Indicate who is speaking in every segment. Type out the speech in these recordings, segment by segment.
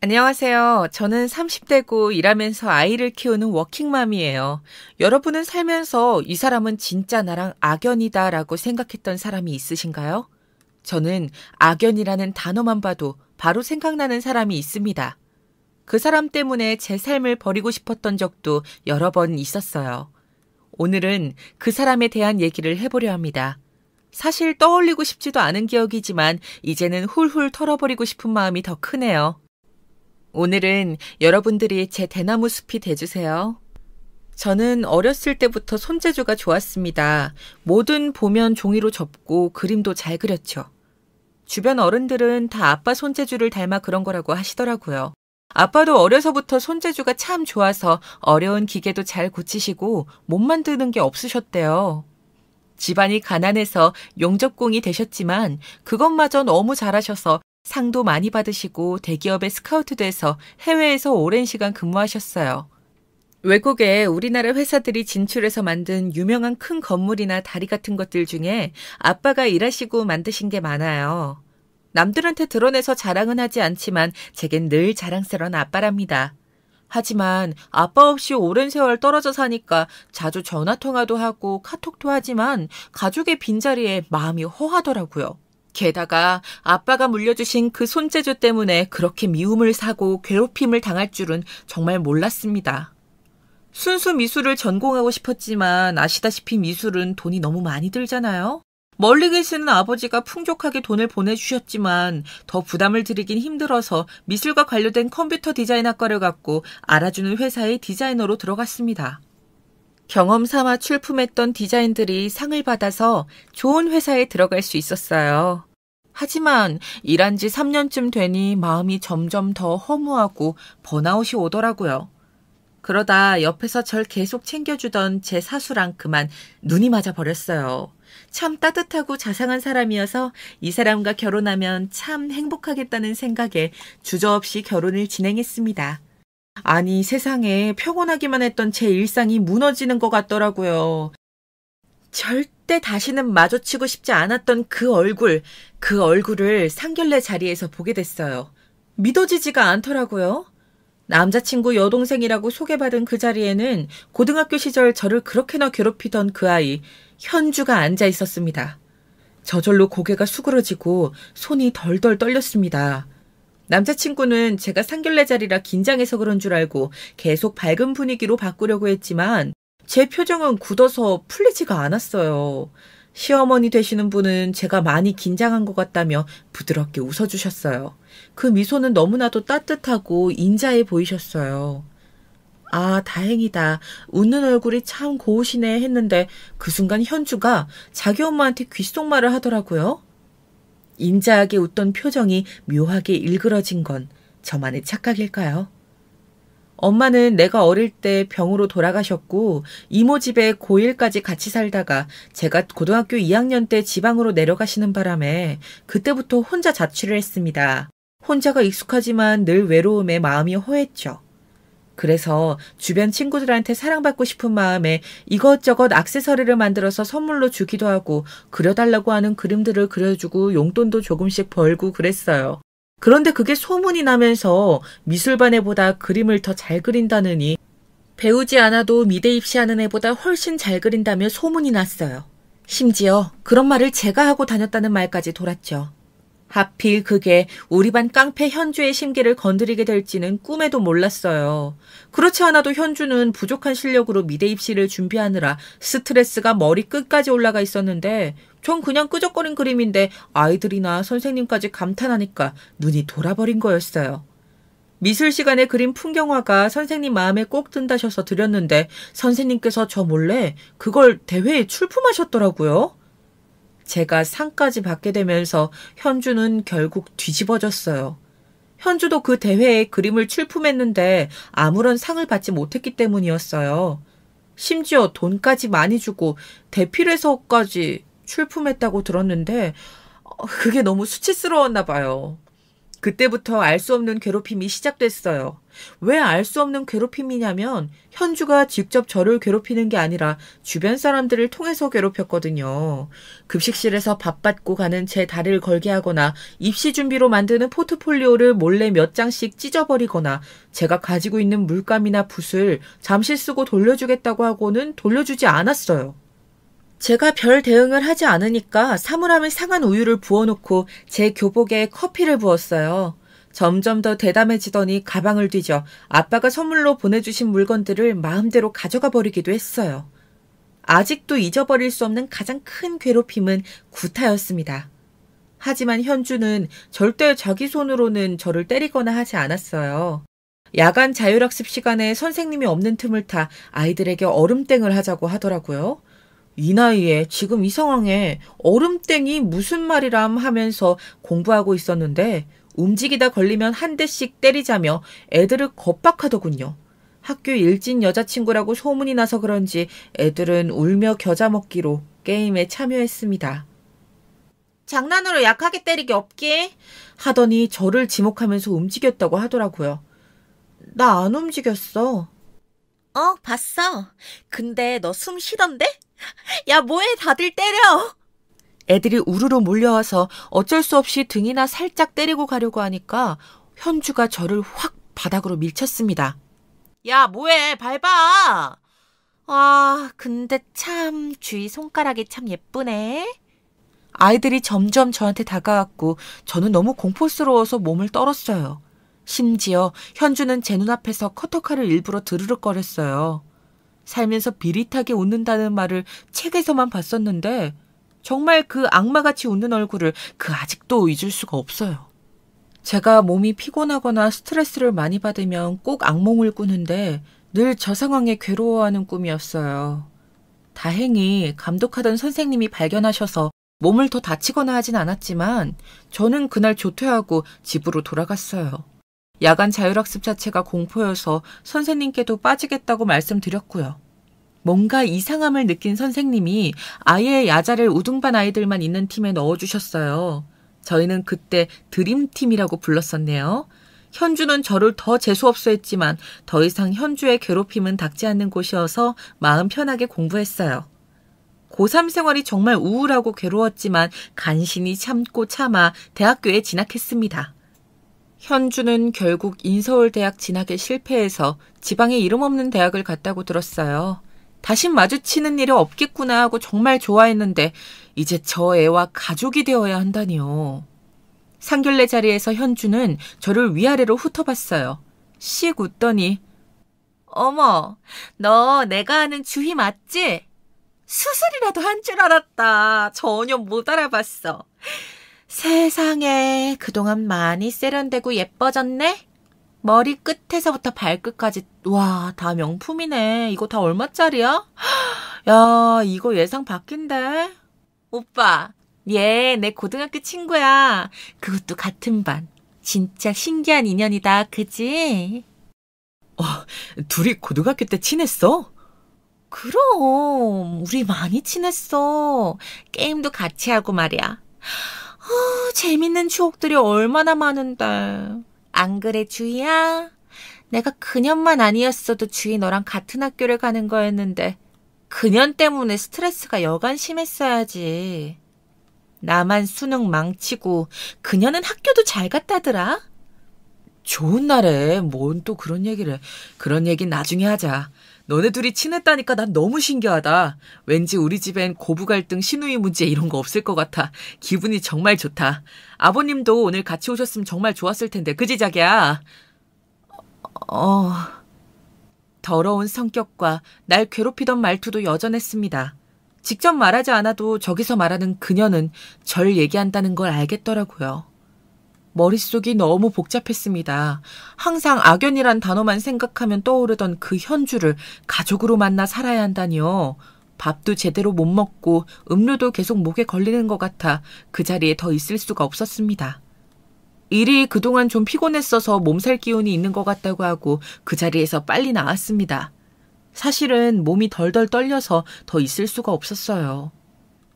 Speaker 1: 안녕하세요. 저는 30대고 일하면서 아이를 키우는 워킹맘이에요. 여러분은 살면서 이 사람은 진짜 나랑 악연이다라고 생각했던 사람이 있으신가요? 저는 악연이라는 단어만 봐도 바로 생각나는 사람이 있습니다. 그 사람 때문에 제 삶을 버리고 싶었던 적도 여러 번 있었어요. 오늘은 그 사람에 대한 얘기를 해보려 합니다. 사실 떠올리고 싶지도 않은 기억이지만 이제는 훌훌 털어버리고 싶은 마음이 더 크네요. 오늘은 여러분들이 제 대나무 숲이 돼주세요. 저는 어렸을 때부터 손재주가 좋았습니다. 뭐든 보면 종이로 접고 그림도 잘 그렸죠. 주변 어른들은 다 아빠 손재주를 닮아 그런 거라고 하시더라고요. 아빠도 어려서부터 손재주가 참 좋아서 어려운 기계도 잘 고치시고 못 만드는 게 없으셨대요. 집안이 가난해서 용접공이 되셨지만 그것마저 너무 잘하셔서 상도 많이 받으시고 대기업에 스카우트 돼서 해외에서 오랜 시간 근무하셨어요. 외국에 우리나라 회사들이 진출해서 만든 유명한 큰 건물이나 다리 같은 것들 중에 아빠가 일하시고 만드신 게 많아요. 남들한테 드러내서 자랑은 하지 않지만 제겐 늘 자랑스러운 아빠랍니다. 하지만 아빠 없이 오랜 세월 떨어져 사니까 자주 전화통화도 하고 카톡도 하지만 가족의 빈자리에 마음이 허하더라고요. 게다가 아빠가 물려주신 그 손재주 때문에 그렇게 미움을 사고 괴롭힘을 당할 줄은 정말 몰랐습니다. 순수 미술을 전공하고 싶었지만 아시다시피 미술은 돈이 너무 많이 들잖아요. 멀리 계시는 아버지가 풍족하게 돈을 보내주셨지만 더 부담을 드리긴 힘들어서 미술과 관련된 컴퓨터 디자인 학과를 갔고 알아주는 회사의 디자이너로 들어갔습니다. 경험 삼아 출품했던 디자인들이 상을 받아서 좋은 회사에 들어갈 수 있었어요. 하지만 일한 지 3년쯤 되니 마음이 점점 더 허무하고 번아웃이 오더라고요. 그러다 옆에서 절 계속 챙겨주던 제 사수랑 그만 눈이 맞아 버렸어요. 참 따뜻하고 자상한 사람이어서 이 사람과 결혼하면 참 행복하겠다는 생각에 주저없이 결혼을 진행했습니다. 아니, 세상에 평온하기만 했던 제 일상이 무너지는 것 같더라고요. 절대 다시는 마주치고 싶지 않았던 그 얼굴을 상견례 자리에서 보게 됐어요. 믿어지지가 않더라고요. 남자친구 여동생이라고 소개받은 그 자리에는 고등학교 시절 저를 그렇게나 괴롭히던 그 아이, 현주가 앉아 있었습니다. 저절로 고개가 수그러지고 손이 덜덜 떨렸습니다. 남자친구는 제가 상견례 자리라 긴장해서 그런 줄 알고 계속 밝은 분위기로 바꾸려고 했지만 제 표정은 굳어서 풀리지가 않았어요. 시어머니 되시는 분은 제가 많이 긴장한 것 같다며 부드럽게 웃어주셨어요. 그 미소는 너무나도 따뜻하고 인자해 보이셨어요. 아, 다행이다. 웃는 얼굴이 참 고우시네 했는데 그 순간 현주가 자기 엄마한테 귓속말을 하더라고요. 인자하게 웃던 표정이 묘하게 일그러진 건 저만의 착각일까요? 엄마는 내가 어릴 때 병으로 돌아가셨고 이모 집에 고1까지 같이 살다가 제가 고등학교 2학년 때 지방으로 내려가시는 바람에 그때부터 혼자 자취를 했습니다. 혼자가 익숙하지만 늘 외로움에 마음이 허했죠. 그래서 주변 친구들한테 사랑받고 싶은 마음에 이것저것 액세서리를 만들어서 선물로 주기도 하고 그려달라고 하는 그림들을 그려주고 용돈도 조금씩 벌고 그랬어요. 그런데 그게 소문이 나면서 미술반 애보다 그림을 더 잘 그린다느니 배우지 않아도 미대 입시하는 애보다 훨씬 잘 그린다며 소문이 났어요. 심지어 그런 말을 제가 하고 다녔다는 말까지 돌았죠. 하필 그게 우리 반 깡패 현주의 심기를 건드리게 될지는 꿈에도 몰랐어요. 그렇지 않아도 현주는 부족한 실력으로 미대 입시를 준비하느라 스트레스가 머리 끝까지 올라가 있었는데 전 그냥 끄적거린 그림인데 아이들이나 선생님까지 감탄하니까 눈이 돌아버린 거였어요. 미술 시간에 그린 풍경화가 선생님 마음에 꼭 든다셔서 드렸는데 선생님께서 저 몰래 그걸 대회에 출품하셨더라고요. 제가 상까지 받게 되면서 현주는 결국 뒤집어졌어요. 현주도 그 대회에 그림을 출품했는데 아무런 상을 받지 못했기 때문이었어요. 심지어 돈까지 많이 주고 대필해서까지 출품했다고 들었는데 그게 너무 수치스러웠나 봐요. 그때부터 알 수 없는 괴롭힘이 시작됐어요. 왜 알 수 없는 괴롭힘이냐면 현주가 직접 저를 괴롭히는 게 아니라 주변 사람들을 통해서 괴롭혔거든요. 급식실에서 밥 받고 가는 제 다리를 걸게 하거나 입시 준비로 만드는 포트폴리오를 몰래 몇 장씩 찢어버리거나 제가 가지고 있는 물감이나 붓을 잠시 쓰고 돌려주겠다고 하고는 돌려주지 않았어요. 제가 별 대응을 하지 않으니까 사물함에 상한 우유를 부어놓고 제 교복에 커피를 부었어요. 점점 더 대담해지더니 가방을 뒤져 아빠가 선물로 보내주신 물건들을 마음대로 가져가 버리기도 했어요. 아직도 잊어버릴 수 없는 가장 큰 괴롭힘은 구타였습니다. 하지만 현주는 절대 자기 손으로는 저를 때리거나 하지 않았어요. 야간 자율학습 시간에 선생님이 없는 틈을 타 아이들에게 얼음땡을 하자고 하더라고요. 이 나이에 지금 이 상황에 얼음땡이 무슨 말이람 하면서 공부하고 있었는데 움직이다 걸리면 한 대씩 때리자며 애들을 겁박하더군요. 학교 일진 여자친구라고 소문이 나서 그런지 애들은 울며 겨자 먹기로 게임에 참여했습니다. 장난으로 약하게 때리기 없게 하더니 저를 지목하면서 움직였다고 하더라고요. 나 안 움직였어. 봤어. 근데 너 숨 쉬던데? 야, 뭐해? 다들 때려! 애들이 우르르 몰려와서 어쩔 수 없이 등이나 살짝 때리고 가려고 하니까 현주가 저를 확 바닥으로 밀쳤습니다. 야, 뭐해? 밟아! 근데 참 주위 손가락이 참 예쁘네. 아이들이 점점 저한테 다가왔고 저는 너무 공포스러워서 몸을 떨었어요. 심지어 현주는 제 눈앞에서 커터칼을 일부러 드르륵거렸어요. 살면서 비릿하게 웃는다는 말을 책에서만 봤었는데 정말 그 악마같이 웃는 얼굴을 아직도 잊을 수가 없어요. 제가 몸이 피곤하거나 스트레스를 많이 받으면 꼭 악몽을 꾸는데 늘 저 상황에 괴로워하는 꿈이었어요. 다행히 감독하던 선생님이 발견하셔서 몸을 더 다치거나 하진 않았지만 저는 그날 조퇴하고 집으로 돌아갔어요. 야간 자율학습 자체가 공포여서 선생님께도 빠지겠다고 말씀드렸고요. 뭔가 이상함을 느낀 선생님이 아예 야자를 우등반 아이들만 있는 팀에 넣어주셨어요. 저희는 그때 드림팀이라고 불렀었네요. 현주는 저를 더 재수없어 했지만 더 이상 현주의 괴롭힘은 닥지 않는 곳이어서 마음 편하게 공부했어요. 고3 생활이 정말 우울하고 괴로웠지만 간신히 참고 참아 대학교에 진학했습니다. 현주는 결국 인서울대학 진학에 실패해서 지방에 이름 없는 대학을 갔다고 들었어요. 다신 마주치는 일이 없겠구나 하고 정말 좋아했는데 이제 저 애와 가족이 되어야 한다니요. 상견례 자리에서 현주는 저를 위아래로 훑어봤어요. 씩 웃더니 어머, 너 내가 아는 주희 맞지? 수술이라도 한 줄 알았다. 전혀 못 알아봤어. 세상에, 그동안 많이 세련되고 예뻐졌네? 머리 끝에서부터 발끝까지, 와, 다 명품이네. 이거 다 얼마짜리야? 야, 이거 예상 밖인데? 오빠, 얘 내 고등학교 친구야. 그것도 같은 반. 진짜 신기한 인연이다, 그지? 둘이 고등학교 때 친했어? 그럼, 우리 많이 친했어. 게임도 같이 하고 말이야. 재밌는 추억들이 얼마나 많은데. 안 그래, 주희야? 내가 그년만 아니었어도 주희 너랑 같은 학교를 가는 거였는데 그년 때문에 스트레스가 여간 심했어야지. 나만 수능 망치고 그년은 학교도 잘 갔다더라. 좋은 날에 뭔 또 그런 얘기를 해. 그런 얘긴 나중에 하자. 너네 둘이 친했다니까 난 너무 신기하다. 왠지 우리 집엔 고부 갈등, 시누이 문제 이런 거 없을 것 같아. 기분이 정말 좋다. 아버님도 오늘 같이 오셨으면 정말 좋았을 텐데. 그지 자기야? 더러운 성격과 날 괴롭히던 말투도 여전했습니다. 직접 말하지 않아도 저기서 말하는 그녀는 절 얘기한다는 걸 알겠더라고요. 머릿속이 너무 복잡했습니다. 항상 악연이란 단어만 생각하면 떠오르던 그 현주를 가족으로 만나 살아야 한다니요. 밥도 제대로 못 먹고 음료도 계속 목에 걸리는 것 같아 그 자리에 더 있을 수가 없었습니다. 일이 그동안 좀 피곤했어서 몸살 기운이 있는 것 같다고 하고 그 자리에서 빨리 나왔습니다. 사실은 몸이 덜덜 떨려서 더 있을 수가 없었어요.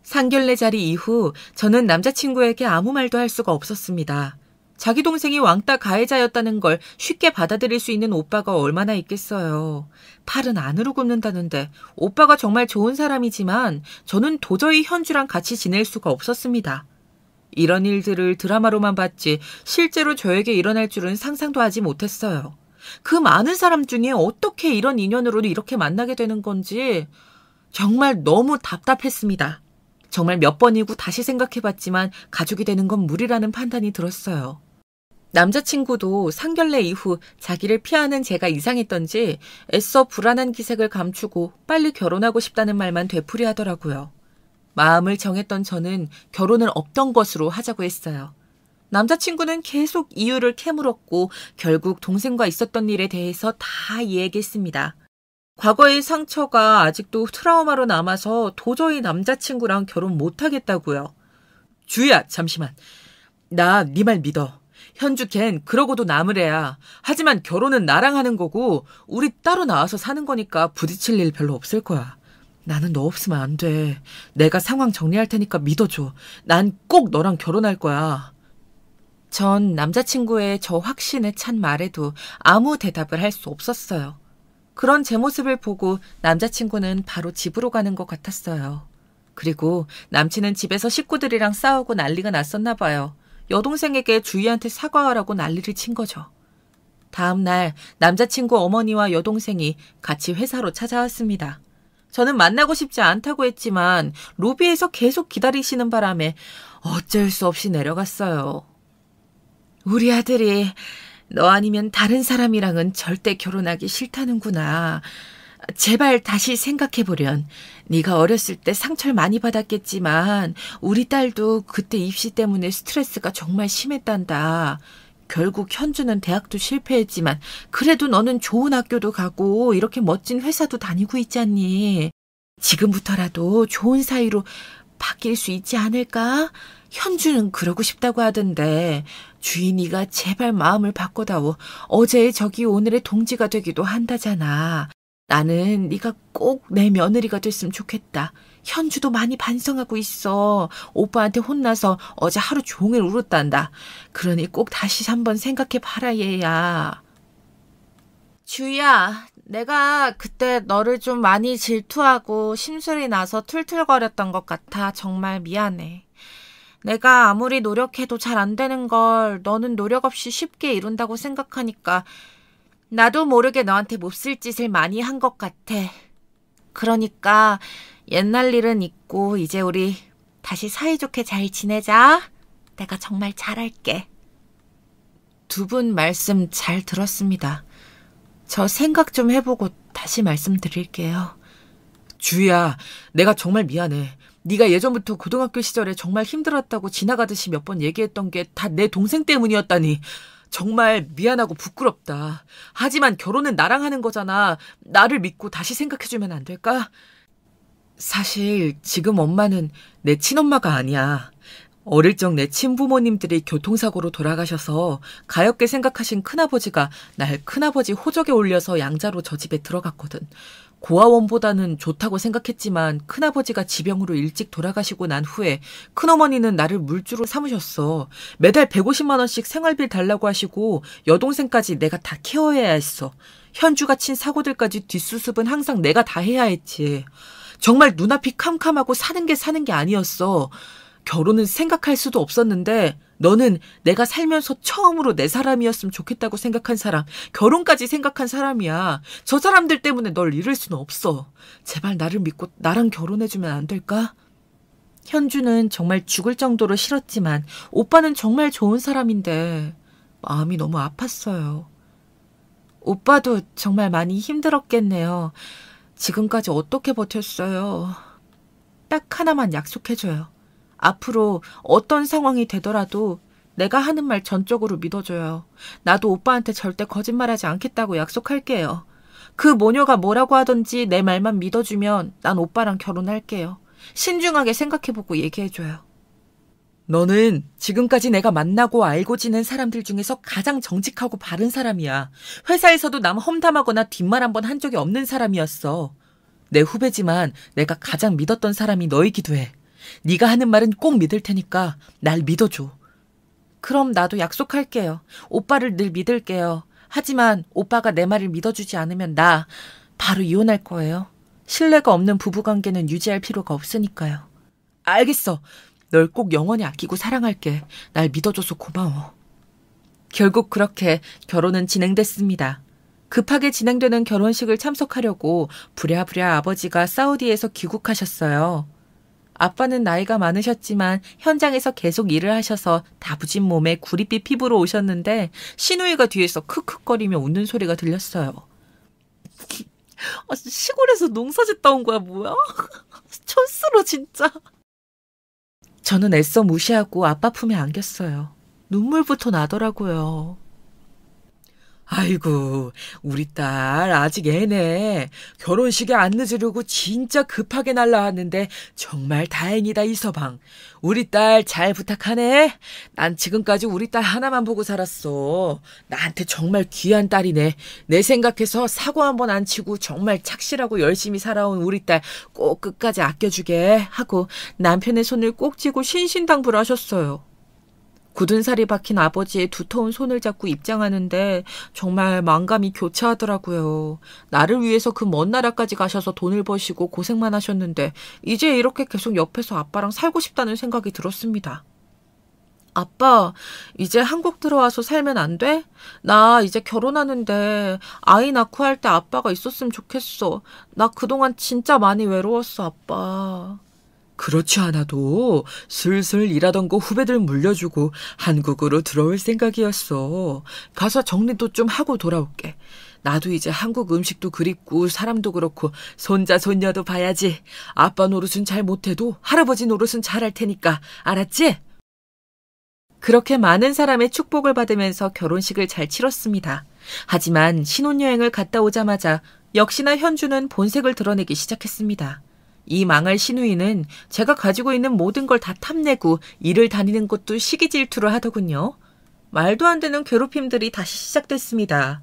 Speaker 1: 상견례 자리 이후 저는 남자친구에게 아무 말도 할 수가 없었습니다. 자기 동생이 왕따 가해자였다는 걸 쉽게 받아들일 수 있는 오빠가 얼마나 있겠어요. 팔은 안으로 굽는다는데 오빠가 정말 좋은 사람이지만 저는 도저히 현주랑 같이 지낼 수가 없었습니다. 이런 일들을 드라마로만 봤지 실제로 저에게 일어날 줄은 상상도 하지 못했어요. 그 많은 사람 중에 어떻게 이런 인연으로 이렇게 만나게 되는 건지 정말 너무 답답했습니다. 정말 몇 번이고 다시 생각해봤지만 가족이 되는 건 무리라는 판단이 들었어요. 남자친구도 상견례 이후 자기를 피하는 제가 이상했던지 애써 불안한 기색을 감추고 빨리 결혼하고 싶다는 말만 되풀이하더라고요. 마음을 정했던 저는 결혼은 없던 것으로 하자고 했어요. 남자친구는 계속 이유를 캐물었고 결국 동생과 있었던 일에 대해서 다 이야기했습니다. 과거의 상처가 아직도 트라우마로 남아서 도저히 남자친구랑 결혼 못하겠다고요. 주희야, 잠시만. 나 네 말 믿어. 현주 걘 그러고도 남을 애야. 하지만 결혼은 나랑 하는 거고 우리 따로 나와서 사는 거니까 부딪힐 일 별로 없을 거야. 나는 너 없으면 안 돼. 내가 상황 정리할 테니까 믿어줘. 난 꼭 너랑 결혼할 거야. 전 남자친구의 저 확신에 찬 말에도 아무 대답을 할 수 없었어요. 그런 제 모습을 보고 남자친구는 바로 집으로 가는 것 같았어요. 그리고 남친은 집에서 식구들이랑 싸우고 난리가 났었나 봐요. 여동생에게 주희한테 사과하라고 난리를 친 거죠. 다음 날 남자친구 어머니와 여동생이 같이 회사로 찾아왔습니다. 저는 만나고 싶지 않다고 했지만 로비에서 계속 기다리시는 바람에 어쩔 수 없이 내려갔어요. 우리 아들이 너 아니면 다른 사람이랑은 절대 결혼하기 싫다는구나. 제발 다시 생각해보련. 네가 어렸을 때 상처를 많이 받았겠지만 우리 딸도 그때 입시 때문에 스트레스가 정말 심했단다. 결국 현주는 대학도 실패했지만 그래도 너는 좋은 학교도 가고 이렇게 멋진 회사도 다니고 있잖니. 지금부터라도 좋은 사이로 바뀔 수 있지 않을까? 현주는 그러고 싶다고 하던데 주인이가 제발 마음을 바꿔다오. 어제의 적이 오늘의 동지가 되기도 한다잖아. 나는 네가 꼭 내 며느리가 됐으면 좋겠다. 현주도 많이 반성하고 있어. 오빠한테 혼나서 어제 하루 종일 울었단다. 그러니 꼭 다시 한번 생각해봐라 얘야. 주희야, 내가 그때 너를 좀 많이 질투하고 심술이 나서 툴툴거렸던 것 같아. 정말 미안해. 내가 아무리 노력해도 잘 안 되는 걸 너는 노력 없이 쉽게 이룬다고 생각하니까 나도 모르게 너한테 몹쓸 짓을 많이 한 것 같아. 그러니까 옛날 일은 잊고 이제 우리 다시 사이좋게 잘 지내자. 내가 정말 잘할게. 두 분 말씀 잘 들었습니다. 저 생각 좀 해보고 다시 말씀드릴게요. 주희야, 내가 정말 미안해. 네가 예전부터 고등학교 시절에 정말 힘들었다고 지나가듯이 몇 번 얘기했던 게 다 내 동생 때문이었다니. 정말 미안하고 부끄럽다. 하지만 결혼은 나랑 하는 거잖아. 나를 믿고 다시 생각해주면 안 될까? 사실 지금 엄마는 내 친엄마가 아니야. 어릴 적 내 친부모님들이 교통사고로 돌아가셔서 가엾게 생각하신 큰아버지가 날 큰아버지 호적에 올려서 양자로 저 집에 들어갔거든. 고아원보다는 좋다고 생각했지만 큰아버지가 지병으로 일찍 돌아가시고 난 후에 큰어머니는 나를 물주로 삼으셨어. 매달 150만 원씩 생활비 달라고 하시고 여동생까지 내가 다 케어해야 했어. 현주가 친 사고들까지 뒷수습은 항상 내가 다 해야 했지. 정말 눈앞이 캄캄하고 사는 게 아니었어. 결혼은 생각할 수도 없었는데 너는 내가 살면서 처음으로 내 사람이었으면 좋겠다고 생각한 사람, 결혼까지 생각한 사람이야. 저 사람들 때문에 널 잃을 수는 없어. 제발 나를 믿고 나랑 결혼해주면 안 될까? 현주는 정말 죽을 정도로 싫었지만 오빠는 정말 좋은 사람인데 마음이 너무 아팠어요. 오빠도 정말 많이 힘들었겠네요. 지금까지 어떻게 버텼어요? 딱 하나만 약속해줘요. 앞으로 어떤 상황이 되더라도 내가 하는 말 전적으로 믿어줘요. 나도 오빠한테 절대 거짓말하지 않겠다고 약속할게요. 그 모녀가 뭐라고 하든지 내 말만 믿어주면 난 오빠랑 결혼할게요. 신중하게 생각해보고 얘기해줘요. 너는 지금까지 내가 만나고 알고 지낸 사람들 중에서 가장 정직하고 바른 사람이야. 회사에서도 남 험담하거나 뒷말 한 번 한 적이 없는 사람이었어. 내 후배지만 내가 가장 믿었던 사람이 너이기도 해. 네가 하는 말은 꼭 믿을 테니까 날 믿어줘. 그럼 나도 약속할게요. 오빠를 늘 믿을게요. 하지만 오빠가 내 말을 믿어주지 않으면 나 바로 이혼할 거예요. 신뢰가 없는 부부관계는 유지할 필요가 없으니까요. 알겠어. 널 꼭 영원히 아끼고 사랑할게. 날 믿어줘서 고마워. 결국 그렇게 결혼은 진행됐습니다. 급하게 진행되는 결혼식을 참석하려고 부랴부랴 아버지가 사우디에서 귀국하셨어요. 아빠는 나이가 많으셨지만 현장에서 계속 일을 하셔서 다부진 몸에 구릿빛 피부로 오셨는데 시누이가 뒤에서 크크거리며 웃는 소리가 들렸어요. 시골에서 농사 짓다 온 거야 뭐야? 촌스러 진짜. 저는 애써 무시하고 아빠 품에 안겼어요. 눈물부터 나더라고요. 아이고, 우리 딸 아직 애네. 결혼식에 안 늦으려고 진짜 급하게 날라왔는데 정말 다행이다, 이서방. 우리 딸 잘 부탁하네. 난 지금까지 우리 딸 하나만 보고 살았어. 나한테 정말 귀한 딸이네. 내 생각해서 사고 한번 안 치고 정말 착실하고 열심히 살아온 우리 딸 꼭 끝까지 아껴주게 하고 남편의 손을 꼭 쥐고 신신당부를 하셨어요. 굳은 살이 박힌 아버지의 두터운 손을 잡고 입장하는데 정말 만감이 교차하더라고요. 나를 위해서 그 먼 나라까지 가셔서 돈을 버시고 고생만 하셨는데 이제 이렇게 계속 옆에서 아빠랑 살고 싶다는 생각이 들었습니다. 아빠, 이제 한국 들어와서 살면 안 돼? 나 이제 결혼하는데 아이 낳고 할 때 아빠가 있었으면 좋겠어. 나 그동안 진짜 많이 외로웠어, 아빠. 그렇지 않아도 슬슬 일하던 거 후배들 물려주고 한국으로 들어올 생각이었어. 가서 정리도 좀 하고 돌아올게. 나도 이제 한국 음식도 그립고 사람도 그렇고 손자 손녀도 봐야지. 아빠 노릇은 잘 못해도 할아버지 노릇은 잘할 테니까. 알았지? 그렇게 많은 사람의 축복을 받으면서 결혼식을 잘 치렀습니다. 하지만 신혼여행을 갔다 오자마자 역시나 현주는 본색을 드러내기 시작했습니다. 이 망할 시누이는 제가 가지고 있는 모든 걸 다 탐내고 일을 다니는 것도 시기 질투를 하더군요. 말도 안 되는 괴롭힘들이 다시 시작됐습니다.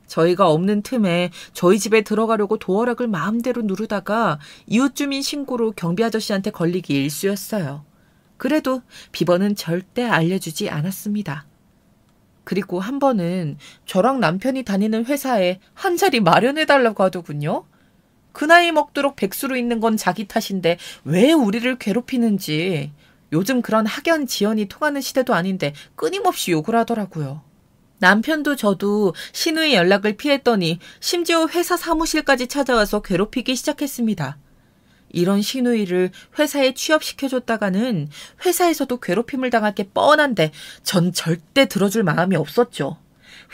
Speaker 1: 저희가 없는 틈에 저희 집에 들어가려고 도어락을 마음대로 누르다가 이웃 주민 신고로 경비 아저씨한테 걸리기 일쑤였어요. 그래도 비번은 절대 알려주지 않았습니다. 그리고 한 번은 저랑 남편이 다니는 회사에 한 자리 마련해달라고 하더군요. 그 나이 먹도록 백수로 있는 건 자기 탓인데 왜 우리를 괴롭히는지. 요즘 그런 학연 지연이 통하는 시대도 아닌데 끊임없이 욕을 하더라고요. 남편도 저도 시누이 연락을 피했더니 심지어 회사 사무실까지 찾아와서 괴롭히기 시작했습니다. 이런 시누이를 회사에 취업시켜줬다가는 회사에서도 괴롭힘을 당할 게 뻔한데 전 절대 들어줄 마음이 없었죠.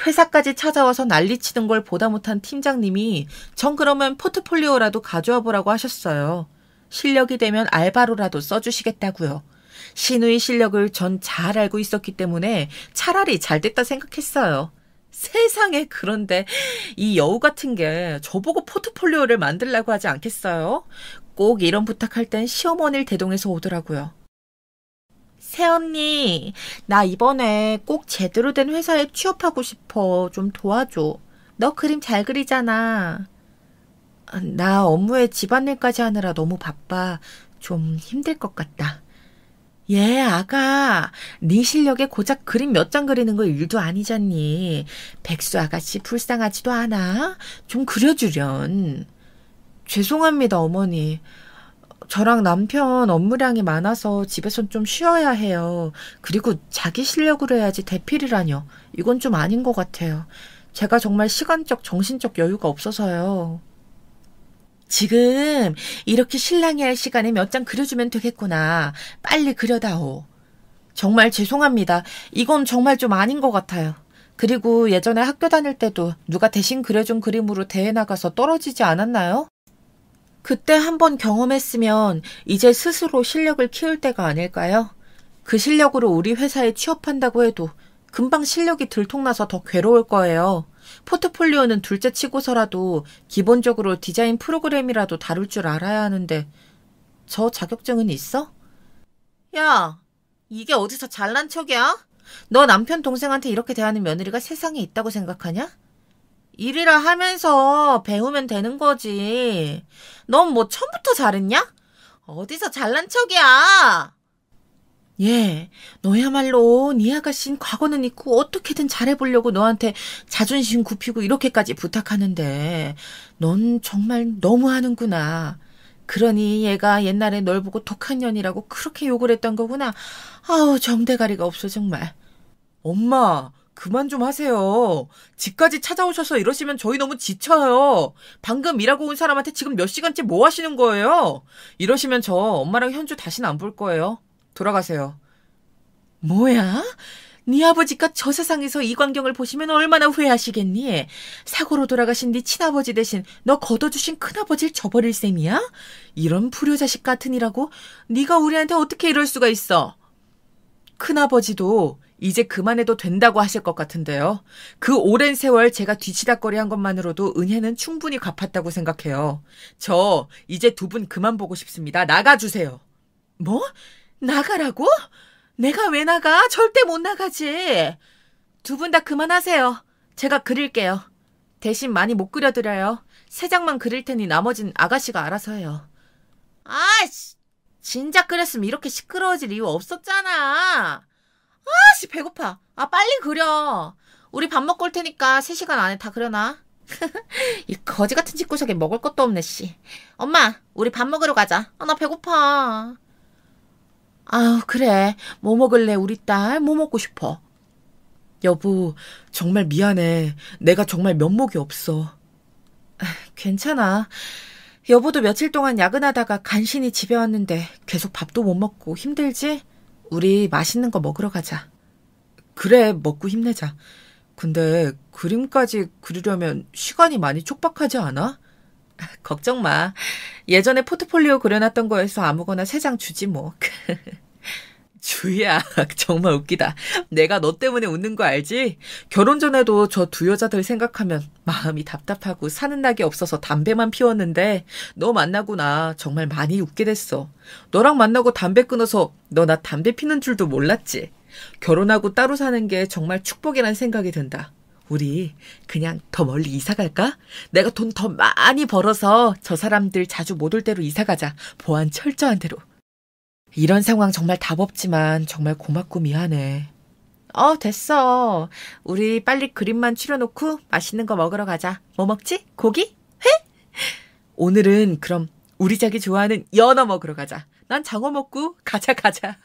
Speaker 1: 회사까지 찾아와서 난리치는 걸 보다 못한 팀장님이 전 그러면 포트폴리오라도 가져와 보라고 하셨어요. 실력이 되면 알바로라도 써주시겠다고요. 시누이 실력을 전 잘 알고 있었기 때문에 차라리 잘 됐다 생각했어요. 세상에, 그런데 이 여우 같은 게 저보고 포트폴리오를 만들라고 하지 않겠어요? 꼭 이런 부탁할 땐 시어머니를 대동해서 오더라고요. 새언니, 나 이번에 꼭 제대로 된 회사에 취업하고 싶어. 좀 도와줘. 너 그림 잘 그리잖아. 나 업무에 집안일까지 하느라 너무 바빠. 좀 힘들 것 같다. 예, 아가. 네 실력에 고작 그림 몇 장 그리는 거 일도 아니잖니. 백수 아가씨 불쌍하지도 않아? 좀 그려주련. 죄송합니다, 어머니. 저랑 남편 업무량이 많아서 집에선 좀 쉬어야 해요. 그리고 자기 실력으로 해야지 대필이라뇨. 이건 좀 아닌 것 같아요. 제가 정말 시간적, 정신적 여유가 없어서요. 지금 이렇게 신랑이 할 시간에 몇 장 그려주면 되겠구나. 빨리 그려다오. 정말 죄송합니다. 이건 정말 좀 아닌 것 같아요. 그리고 예전에 학교 다닐 때도 누가 대신 그려준 그림으로 대회 나가서 떨어지지 않았나요? 그때 한번 경험했으면 이제 스스로 실력을 키울 때가 아닐까요? 그 실력으로 우리 회사에 취업한다고 해도 금방 실력이 들통나서 더 괴로울 거예요. 포트폴리오는 둘째 치고서라도 기본적으로 디자인 프로그램이라도 다룰 줄 알아야 하는데 저 자격증은 있어? 야, 이게 어디서 잘난 척이야? 너 남편 동생한테 이렇게 대하는 며느리가 세상에 있다고 생각하냐? 일이라 하면서 배우면 되는 거지. 넌 뭐 처음부터 잘했냐? 어디서 잘난 척이야? 예, 너야말로 네 아가씨는 과거는 있고 어떻게든 잘해보려고 너한테 자존심 굽히고 이렇게까지 부탁하는데 넌 정말 너무하는구나. 그러니 얘가 옛날에 널 보고 독한 년이라고 그렇게 욕을 했던 거구나. 아우 정대가리가 없어 정말. 엄마, 그만 좀 하세요. 집까지 찾아오셔서 이러시면 저희 너무 지쳐요. 방금 일하고 온 사람한테 지금 몇 시간째 뭐 하시는 거예요? 이러시면 저 엄마랑 현주 다시는 안 볼 거예요. 돌아가세요. 뭐야? 네 아버지가 저 세상에서 이 광경을 보시면 얼마나 후회하시겠니? 사고로 돌아가신 네 친아버지 대신 너 걷어주신 큰아버지를 저버릴 셈이야? 이런 불효자식 같으니라고? 네가 우리한테 어떻게 이럴 수가 있어? 큰아버지도 이제 그만해도 된다고 하실 것 같은데요. 그 오랜 세월 제가 뒤치다꺼리 한 것만으로도 은혜는 충분히 갚았다고 생각해요. 저 이제 두 분 그만 보고 싶습니다. 나가주세요. 뭐? 나가라고? 내가 왜 나가? 절대 못 나가지. 두 분 다 그만하세요. 제가 그릴게요. 대신 많이 못 그려드려요. 세 장만 그릴 테니 나머진 아가씨가 알아서 해요. 아이씨, 진작 그렸으면 이렇게 시끄러워질 이유 없었잖아. 아씨, 배고파. 빨리 그려. 우리 밥 먹고 올 테니까 3시간 안에 다 그려놔. 이 거지 같은 집구석에 먹을 것도 없네, 씨. 엄마, 우리 밥 먹으러 가자. 나 배고파. 아우, 그래. 뭐 먹을래, 우리 딸? 뭐 먹고 싶어? 여보, 정말 미안해. 내가 정말 면목이 없어. 괜찮아. 여보도 며칠 동안 야근하다가 간신히 집에 왔는데 계속 밥도 못 먹고 힘들지? 우리 맛있는 거 먹으러 가자. 그래, 먹고 힘내자. 근데 그림까지 그리려면 시간이 많이 촉박하지 않아? 걱정 마. 예전에 포트폴리오 그려놨던 거에서 아무거나 3장 주지 뭐. 주희야, 정말 웃기다. 내가 너 때문에 웃는 거 알지? 결혼 전에도 저 두 여자들 생각하면 마음이 답답하고 사는 낙이 없어서 담배만 피웠는데 너 만나고 나 정말 많이 웃게 됐어. 너랑 만나고 담배 끊어서 너 나 담배 피는 줄도 몰랐지. 결혼하고 따로 사는 게 정말 축복이란 생각이 든다. 우리 그냥 더 멀리 이사 갈까? 내가 돈 더 많이 벌어서 저 사람들 자주 못 올 대로 이사 가자. 보안 철저한 대로. 이런 상황 정말 답 없지만 정말 고맙고 미안해. 됐어. 우리 빨리 그림만 추려놓고 맛있는 거 먹으러 가자. 뭐 먹지? 고기? 회? 오늘은 그럼 우리 자기 좋아하는 연어 먹으러 가자. 난 장어 먹고 가자.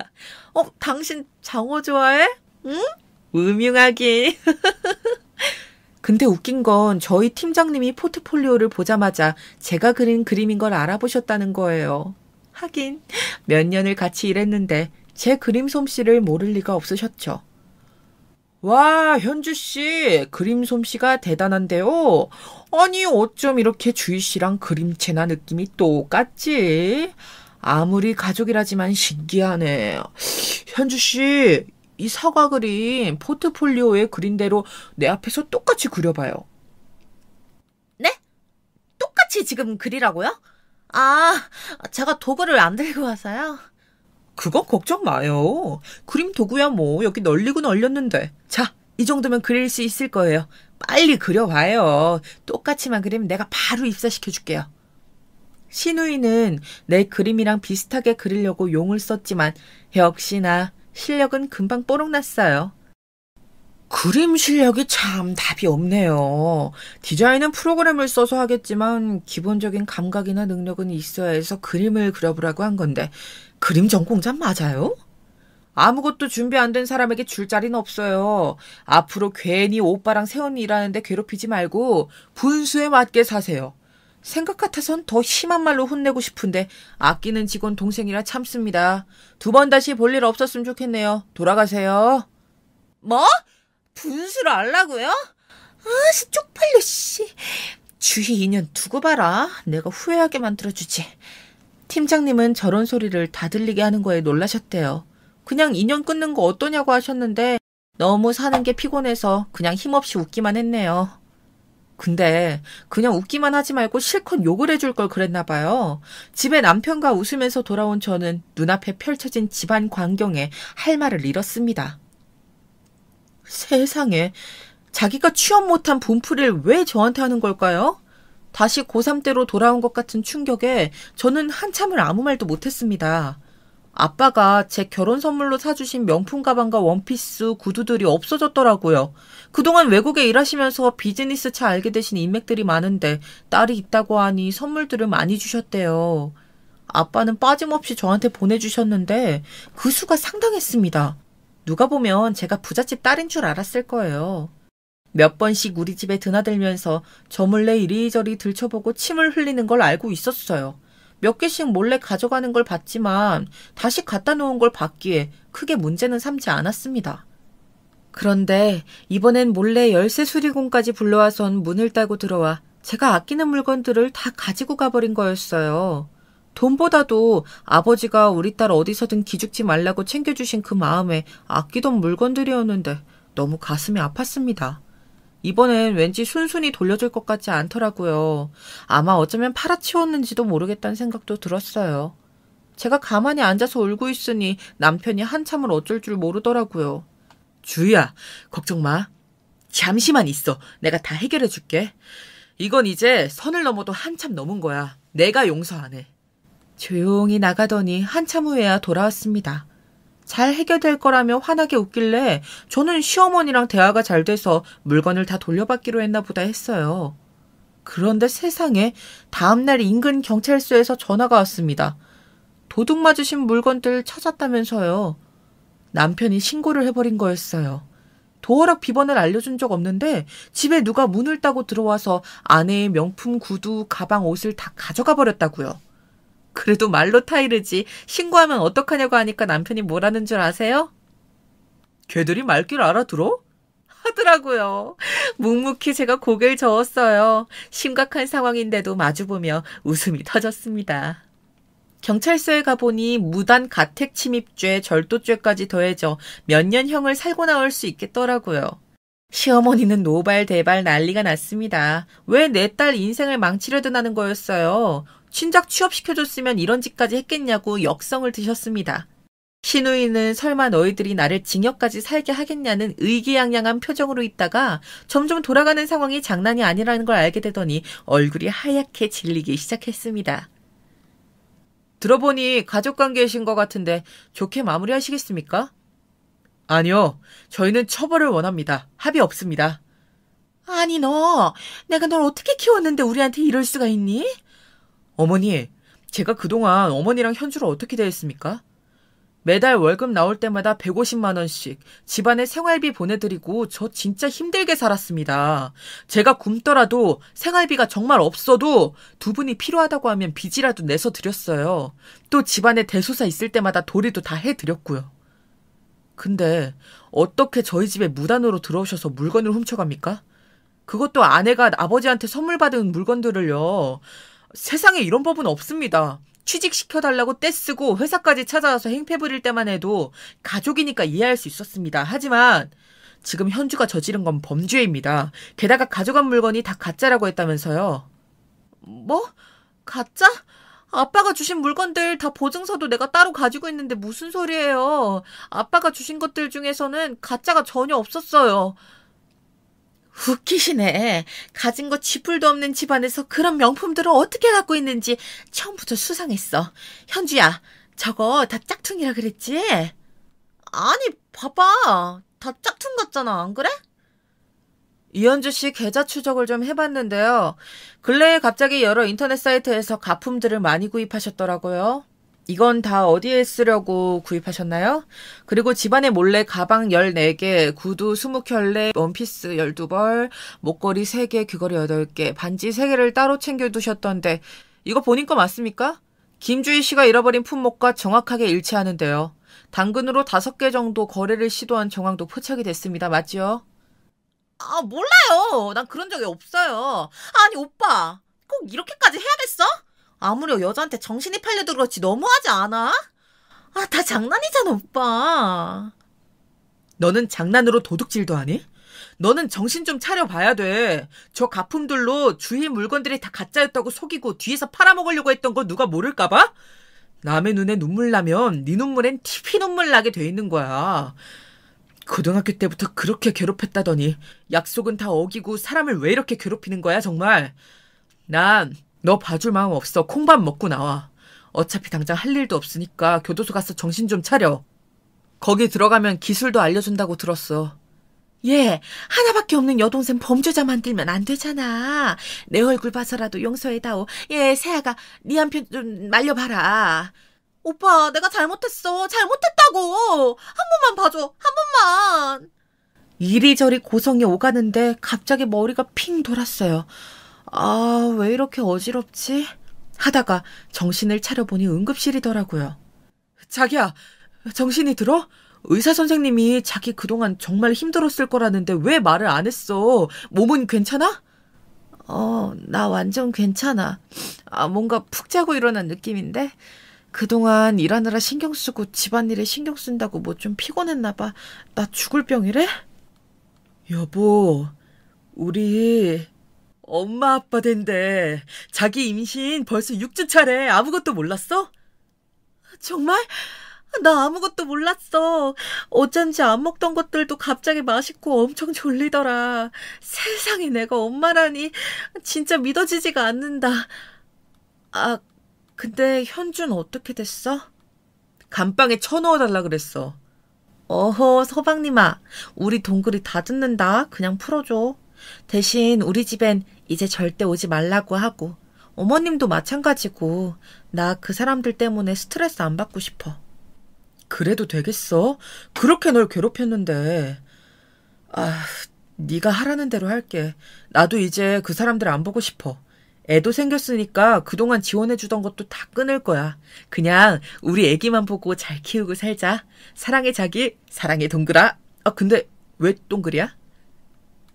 Speaker 1: 당신 장어 좋아해? 응? 음흉하기. 근데 웃긴 건 저희 팀장님이 포트폴리오를 보자마자 제가 그린 그림인 걸 알아보셨다는 거예요. 하긴 몇 년을 같이 일했는데 제 그림 솜씨를 모를 리가 없으셨죠. 와, 현주씨, 그림 솜씨가 대단한데요. 아니, 어쩜 이렇게 주희씨랑 그림체나 느낌이 똑같지? 아무리 가족이라지만 신기하네. 현주씨, 이 사과 그림 포트폴리오에 그린 대로 내 앞에서 똑같이 그려봐요. 네? 똑같이 지금 그리라고요? 제가 도구를 안 들고 와서요. 그건 걱정 마요. 그림 도구야 뭐 여기 널리고 널렸는데. 자, 이 정도면 그릴 수 있을 거예요. 빨리 그려봐요. 똑같이만 그리면 내가 바로 입사시켜줄게요. 신우이는 내 그림이랑 비슷하게 그리려고 용을 썼지만 역시나 실력은 금방 뽀록났어요. 그림 실력이 참 답이 없네요. 디자인은 프로그램을 써서 하겠지만 기본적인 감각이나 능력은 있어야 해서 그림을 그려보라고 한 건데 그림 전공자 맞아요? 아무것도 준비 안 된 사람에게 줄 자리는 없어요. 앞으로 괜히 오빠랑 세언니 일하는데 괴롭히지 말고 분수에 맞게 사세요. 생각 같아선 더 심한 말로 혼내고 싶은데 아끼는 직원 동생이라 참습니다. 2번 다시 볼 일 없었으면 좋겠네요. 돌아가세요. 뭐? 분수를 알라고요? 쪽팔려, 씨. 주희 인연 두고 봐라. 내가 후회하게 만들어주지. 팀장님은 저런 소리를 다 들리게 하는 거에 놀라셨대요. 그냥 인연 끊는 거 어떠냐고 하셨는데 너무 사는 게 피곤해서 그냥 힘없이 웃기만 했네요. 근데 그냥 웃기만 하지 말고 실컷 욕을 해줄 걸 그랬나 봐요. 집에 남편과 웃으면서 돌아온 저는 눈앞에 펼쳐진 집안 광경에 할 말을 잃었습니다. 세상에, 자기가 취업 못한 분풀이를 왜 저한테 하는 걸까요? 다시 고3 때로 돌아온 것 같은 충격에 저는 한참을 아무 말도 못했습니다. 아빠가 제 결혼 선물로 사주신 명품 가방과 원피스, 구두들이 없어졌더라고요. 그동안 외국에 일하시면서 비즈니스 차 알게 되신 인맥들이 많은데 딸이 있다고 하니 선물들을 많이 주셨대요. 아빠는 빠짐없이 저한테 보내주셨는데 그 수가 상당했습니다. 누가 보면 제가 부잣집 딸인 줄 알았을 거예요. 몇 번씩 우리 집에 드나들면서 저 몰래 이리저리 들춰보고 침을 흘리는 걸 알고 있었어요. 몇 개씩 몰래 가져가는 걸 봤지만 다시 갖다 놓은 걸 봤기에 크게 문제는 삼지 않았습니다. 그런데 이번엔 몰래 열쇠 수리공까지 불러와선 문을 따고 들어와 제가 아끼는 물건들을 다 가지고 가버린 거였어요. 돈보다도 아버지가 우리 딸 어디서든 기죽지 말라고 챙겨주신 그 마음에 아끼던 물건들이었는데 너무 가슴이 아팠습니다. 이번엔 왠지 순순히 돌려줄 것 같지 않더라고요. 아마 어쩌면 팔아치웠는지도 모르겠다는 생각도 들었어요. 제가 가만히 앉아서 울고 있으니 남편이 한참을 어쩔 줄 모르더라고요. 주희야, 걱정 마. 잠시만 있어. 내가 다 해결해 줄게. 이건 이제 선을 넘어도 한참 넘은 거야. 내가 용서 안 해. 조용히 나가더니 한참 후에야 돌아왔습니다. 잘 해결될 거라며 환하게 웃길래 저는 시어머니랑 대화가 잘 돼서 물건을 다 돌려받기로 했나 보다 했어요. 그런데 세상에 다음날 인근 경찰서에서 전화가 왔습니다. 도둑 맞으신 물건들 찾았다면서요. 남편이 신고를 해버린 거였어요. 도어락 비번을 알려준 적 없는데 집에 누가 문을 따고 들어와서 아내의 명품 구두, 가방, 옷을 다 가져가 버렸다고요. 그래도 말로 타이르지 신고하면 어떡하냐고 하니까 남편이 뭐라는 줄 아세요? 걔들이 말귀를 알아들어? 하더라고요. 묵묵히 제가 고개를 저었어요. 심각한 상황인데도 마주보며 웃음이 터졌습니다. 경찰서에 가보니 무단 가택 침입죄, 절도죄까지 더해져 몇 년형을 살고 나올 수 있겠더라고요. 시어머니는 노발대발 난리가 났습니다. 왜 내 딸 인생을 망치려든 하는 거였어요. 친작 취업시켜줬으면 이런 짓까지 했겠냐고 역성을 드셨습니다. 시누이는 설마 너희들이 나를 징역까지 살게 하겠냐는 의기양양한 표정으로 있다가 점점 돌아가는 상황이 장난이 아니라는 걸 알게 되더니 얼굴이 하얗게 질리기 시작했습니다. 들어보니 가족관계이신 것 같은데 좋게 마무리하시겠습니까? 아니요. 저희는 처벌을 원합니다. 합의 없습니다. 아니 내가 널 어떻게 키웠는데 우리한테 이럴 수가 있니? 어머니, 제가 그동안 어머니랑 현주를 어떻게 대했습니까? 매달 월급 나올 때마다 150만 원씩 집안에 생활비 보내드리고 저 진짜 힘들게 살았습니다. 제가 굶더라도 생활비가 정말 없어도 두 분이 필요하다고 하면 빚이라도 내서 드렸어요. 또 집안에 대소사 있을 때마다 도리도 다 해드렸고요. 근데 어떻게 저희 집에 무단으로 들어오셔서 물건을 훔쳐갑니까? 그것도 아내가 아버지한테 선물 받은 물건들을요. 세상에 이런 법은 없습니다. 취직시켜달라고 떼쓰고 회사까지 찾아와서 행패 부릴 때만 해도 가족이니까 이해할 수 있었습니다. 하지만 지금 현주가 저지른 건 범죄입니다. 게다가 가져간 물건이 다 가짜라고 했다면서요. 뭐? 가짜? 아빠가 주신 물건들 다 보증서도 내가 따로 가지고 있는데 무슨 소리예요. 아빠가 주신 것들 중에서는 가짜가 전혀 없었어요. 웃기시네. 가진 거 쥐뿔도 없는 집안에서 그런 명품들을 어떻게 갖고 있는지 처음부터 수상했어. 현주야, 저거 다 짝퉁이라 그랬지? 아니, 봐봐. 다 짝퉁 같잖아, 안 그래? 이현주 씨 계좌 추적을 좀 해봤는데요. 근래에 갑자기 여러 인터넷 사이트에서 가품들을 많이 구입하셨더라고요. 이건 다 어디에 쓰려고 구입하셨나요? 그리고 집안에 몰래 가방 14개, 구두 20켤레, 원피스 12벌, 목걸이 3개, 귀걸이 8개, 반지 3개를 따로 챙겨두셨던데 이거 본인 거 맞습니까? 김주희 씨가 잃어버린 품목과 정확하게 일치하는데요. 당근으로 5개 정도 거래를 시도한 정황도 포착이 됐습니다. 맞지요? 아, 몰라요. 난 그런 적이 없어요. 아니, 오빠. 꼭 이렇게까지 해야겠어? 아무리 여자한테 정신이 팔려도 그렇지 너무하지 않아? 아, 다 장난이잖아, 오빠. 너는 장난으로 도둑질도 하니? 너는 정신 좀 차려봐야 돼. 저 가품들로 주희 물건들이 다 가짜였다고 속이고 뒤에서 팔아먹으려고 했던 거 누가 모를까봐? 남의 눈에 눈물 나면 네 눈물엔 티피 눈물 나게 돼 있는 거야. 고등학교 때부터 그렇게 괴롭혔다더니 약속은 다 어기고 사람을 왜 이렇게 괴롭히는 거야, 정말. 난 너 봐줄 마음 없어. 콩밥 먹고 나와. 어차피 당장 할 일도 없으니까 교도소 가서 정신 좀 차려. 거기 들어가면 기술도 알려준다고 들었어. 얘, 하나밖에 없는 여동생 범죄자 만들면 안 되잖아. 내 얼굴 봐서라도 용서해다오. 얘, 세아가 네 한편 좀 말려봐라. 오빠, 내가 잘못했어. 잘못했다고. 한 번만 봐줘. 한 번만. 이리저리 고성이 오가는데 갑자기 머리가 핑 돌았어요. 아, 왜 이렇게 어지럽지? 하다가 정신을 차려보니 응급실이더라고요. 자기야, 정신이 들어? 의사 선생님이 자기 그동안 정말 힘들었을 거라는데 왜 말을 안 했어? 몸은 괜찮아? 나 완전 괜찮아. 뭔가 푹 자고 일어난 느낌인데? 그동안 일하느라 신경 쓰고 집안일에 신경 쓴다고 뭐 좀 피곤했나 봐. 나 죽을 병이래? 여보, 우리 엄마 아빠 된대. 자기 임신 벌써 6주 차래. 아무것도 몰랐어? 정말? 나 아무것도 몰랐어. 어쩐지 안 먹던 것들도 갑자기 맛있고 엄청 졸리더라. 세상에 내가 엄마라니 진짜 믿어지지가 않는다. 근데 현준 어떻게 됐어? 감방에 쳐넣어달라 그랬어. 어허, 서방님아. 우리 동글이 다 듣는다. 그냥 풀어줘. 대신 우리 집엔 이제 절대 오지 말라고 하고 어머님도 마찬가지고 나 그 사람들 때문에 스트레스 안 받고 싶어. 그래도 되겠어? 그렇게 널 괴롭혔는데. 네가 하라는 대로 할게. 나도 이제 그 사람들 안 보고 싶어. 애도 생겼으니까 그동안 지원해주던 것도 다 끊을 거야. 그냥 우리 애기만 보고 잘 키우고 살자. 사랑해 자기, 사랑해 동글아. 근데 왜 동글이야?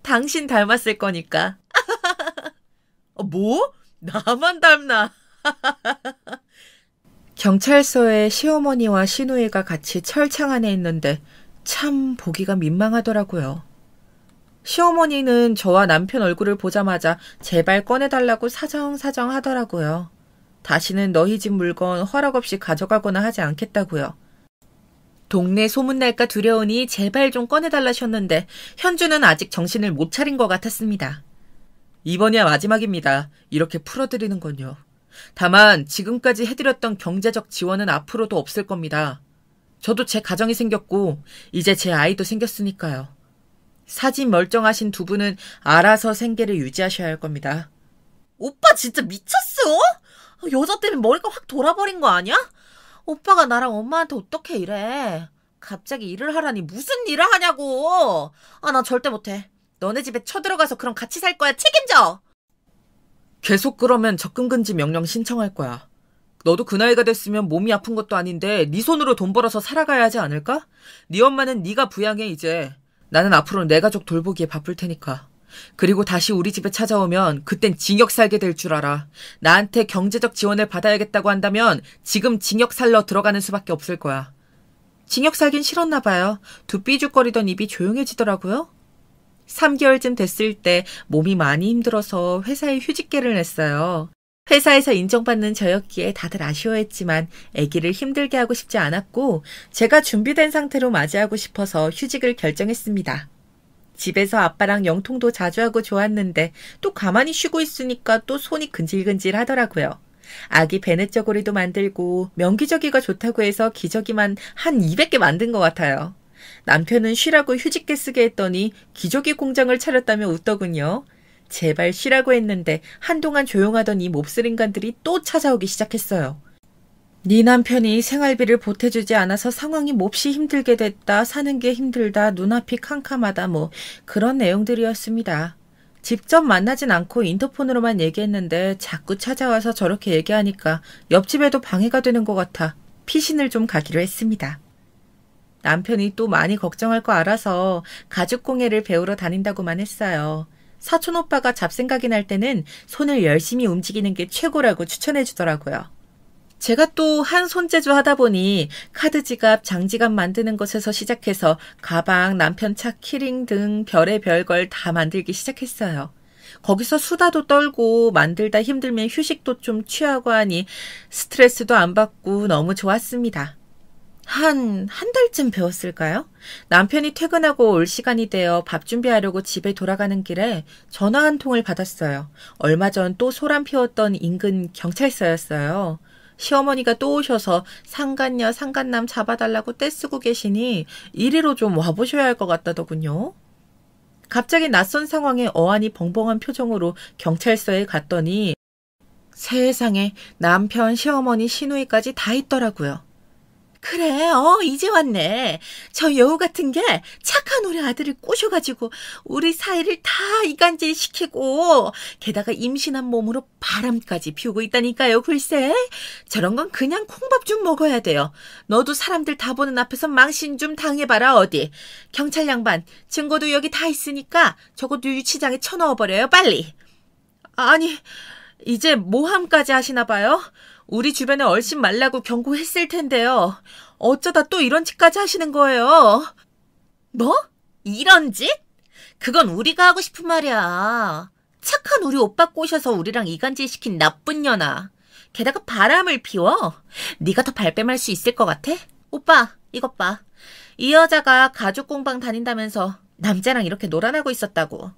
Speaker 1: 당신 닮았을 거니까. 뭐? 나만 닮나? 경찰서에 시어머니와 시누이가 같이 철창 안에 있는데 참 보기가 민망하더라고요. 시어머니는 저와 남편 얼굴을 보자마자 제발 꺼내달라고 사정사정 하더라고요. 다시는 너희 집 물건 허락 없이 가져가거나 하지 않겠다고요. 동네 소문날까 두려우니 제발 좀 꺼내달라셨는데 현주는 아직 정신을 못 차린 것 같았습니다. 이번이야 마지막입니다. 이렇게 풀어드리는 건요. 다만 지금까지 해드렸던 경제적 지원은 앞으로도 없을 겁니다. 저도 제 가정이 생겼고 이제 제 아이도 생겼으니까요. 사진 멀쩡하신 두 분은 알아서 생계를 유지하셔야 할 겁니다. 오빠 진짜 미쳤어? 여자 때문에 머리가 확 돌아버린 거 아니야? 오빠가 나랑 엄마한테 어떻게 이래? 갑자기 일을 하라니 무슨 일을 하냐고. 나 절대 못해. 너네 집에 쳐들어가서 그럼 같이 살 거야. 책임져. 계속 그러면 접근금지 명령 신청할 거야. 너도 그 나이가 됐으면 몸이 아픈 것도 아닌데 네 손으로 돈 벌어서 살아가야 하지 않을까? 네 엄마는 네가 부양해 이제. 나는 앞으로 내 가족 돌보기에 바쁠 테니까. 그리고 다시 우리 집에 찾아오면 그땐 징역 살게 될 줄 알아. 나한테 경제적 지원을 받아야겠다고 한다면 지금 징역 살러 들어가는 수밖에 없을 거야. 징역 살긴 싫었나 봐요. 두 삐죽거리던 입이 조용해지더라고요. 3개월쯤 됐을 때 몸이 많이 힘들어서 회사에 휴직계를 냈어요. 회사에서 인정받는 저였기에 다들 아쉬워했지만 아기를 힘들게 하고 싶지 않았고 제가 준비된 상태로 맞이하고 싶어서 휴직을 결정했습니다. 집에서 아빠랑 영통도 자주 하고 좋았는데 또 가만히 쉬고 있으니까 또 손이 근질근질 하더라고요. 아기 베넷저고리도 만들고 명기저귀가 좋다고 해서 기저귀만 한 200개 만든 것 같아요. 남편은 쉬라고 휴직계 쓰게 했더니 기저귀 공장을 차렸다며 웃더군요. 제발 쉬라고 했는데 한동안 조용하던 이 몹쓸 인간들이 또 찾아오기 시작했어요. 네 남편이 생활비를 보태주지 않아서 상황이 몹시 힘들게 됐다. 사는 게 힘들다. 눈앞이 캄캄하다. 뭐 그런 내용들이었습니다. 직접 만나진 않고 인터폰으로만 얘기했는데 자꾸 찾아와서 저렇게 얘기하니까 옆집에도 방해가 되는 것 같아 피신을 좀 가기로 했습니다. 남편이 또 많이 걱정할 거 알아서 가죽공예를 배우러 다닌다고만 했어요. 사촌오빠가 잡생각이 날 때는 손을 열심히 움직이는 게 최고라고 추천해 주더라고요. 제가 또 한 손재주 하다 보니 카드 지갑, 장지갑 만드는 것에서 시작해서 가방, 남편 차 키링 등 별의 별걸 다 만들기 시작했어요. 거기서 수다도 떨고 만들다 힘들면 휴식도 좀 취하고 하니 스트레스도 안 받고 너무 좋았습니다. 한 달쯤 배웠을까요? 남편이 퇴근하고 올 시간이 되어 밥 준비하려고 집에 돌아가는 길에 전화 한 통을 받았어요. 얼마 전 또 소란 피웠던 인근 경찰서였어요. 시어머니가 또 오셔서 상간녀, 상간남 잡아달라고 떼쓰고 계시니 이리로 좀 와보셔야 할 것 같다더군요. 갑자기 낯선 상황에 어안이 벙벙한 표정으로 경찰서에 갔더니 세상에 남편, 시어머니, 시누이까지 다 있더라고요. 그래, 이제 왔네. 저 여우 같은 게 착한 우리 아들을 꼬셔가지고 우리 사이를 다 이간질시키고 게다가 임신한 몸으로 바람까지 피우고 있다니까요. 글쎄, 저런 건 그냥 콩밥 좀 먹어야 돼요. 너도 사람들 다 보는 앞에서 망신 좀 당해봐라 어디. 경찰 양반, 증거도 여기 다 있으니까 저것도 유치장에 쳐넣어버려요. 빨리. 아니, 이제 모함까지 하시나 봐요? 우리 주변에 얼씬 말라고 경고했을 텐데요. 어쩌다 또 이런 짓까지 하시는 거예요? 뭐? 이런 짓? 그건 우리가 하고 싶은 말이야. 착한 우리 오빠 꼬셔서 우리랑 이간질 시킨 나쁜 년아. 게다가 바람을 피워. 네가 더 발뺌할 수 있을 것 같아? 오빠, 이것 봐. 이 여자가 가죽 공방 다닌다면서 남자랑 이렇게 놀아나고 있었다고.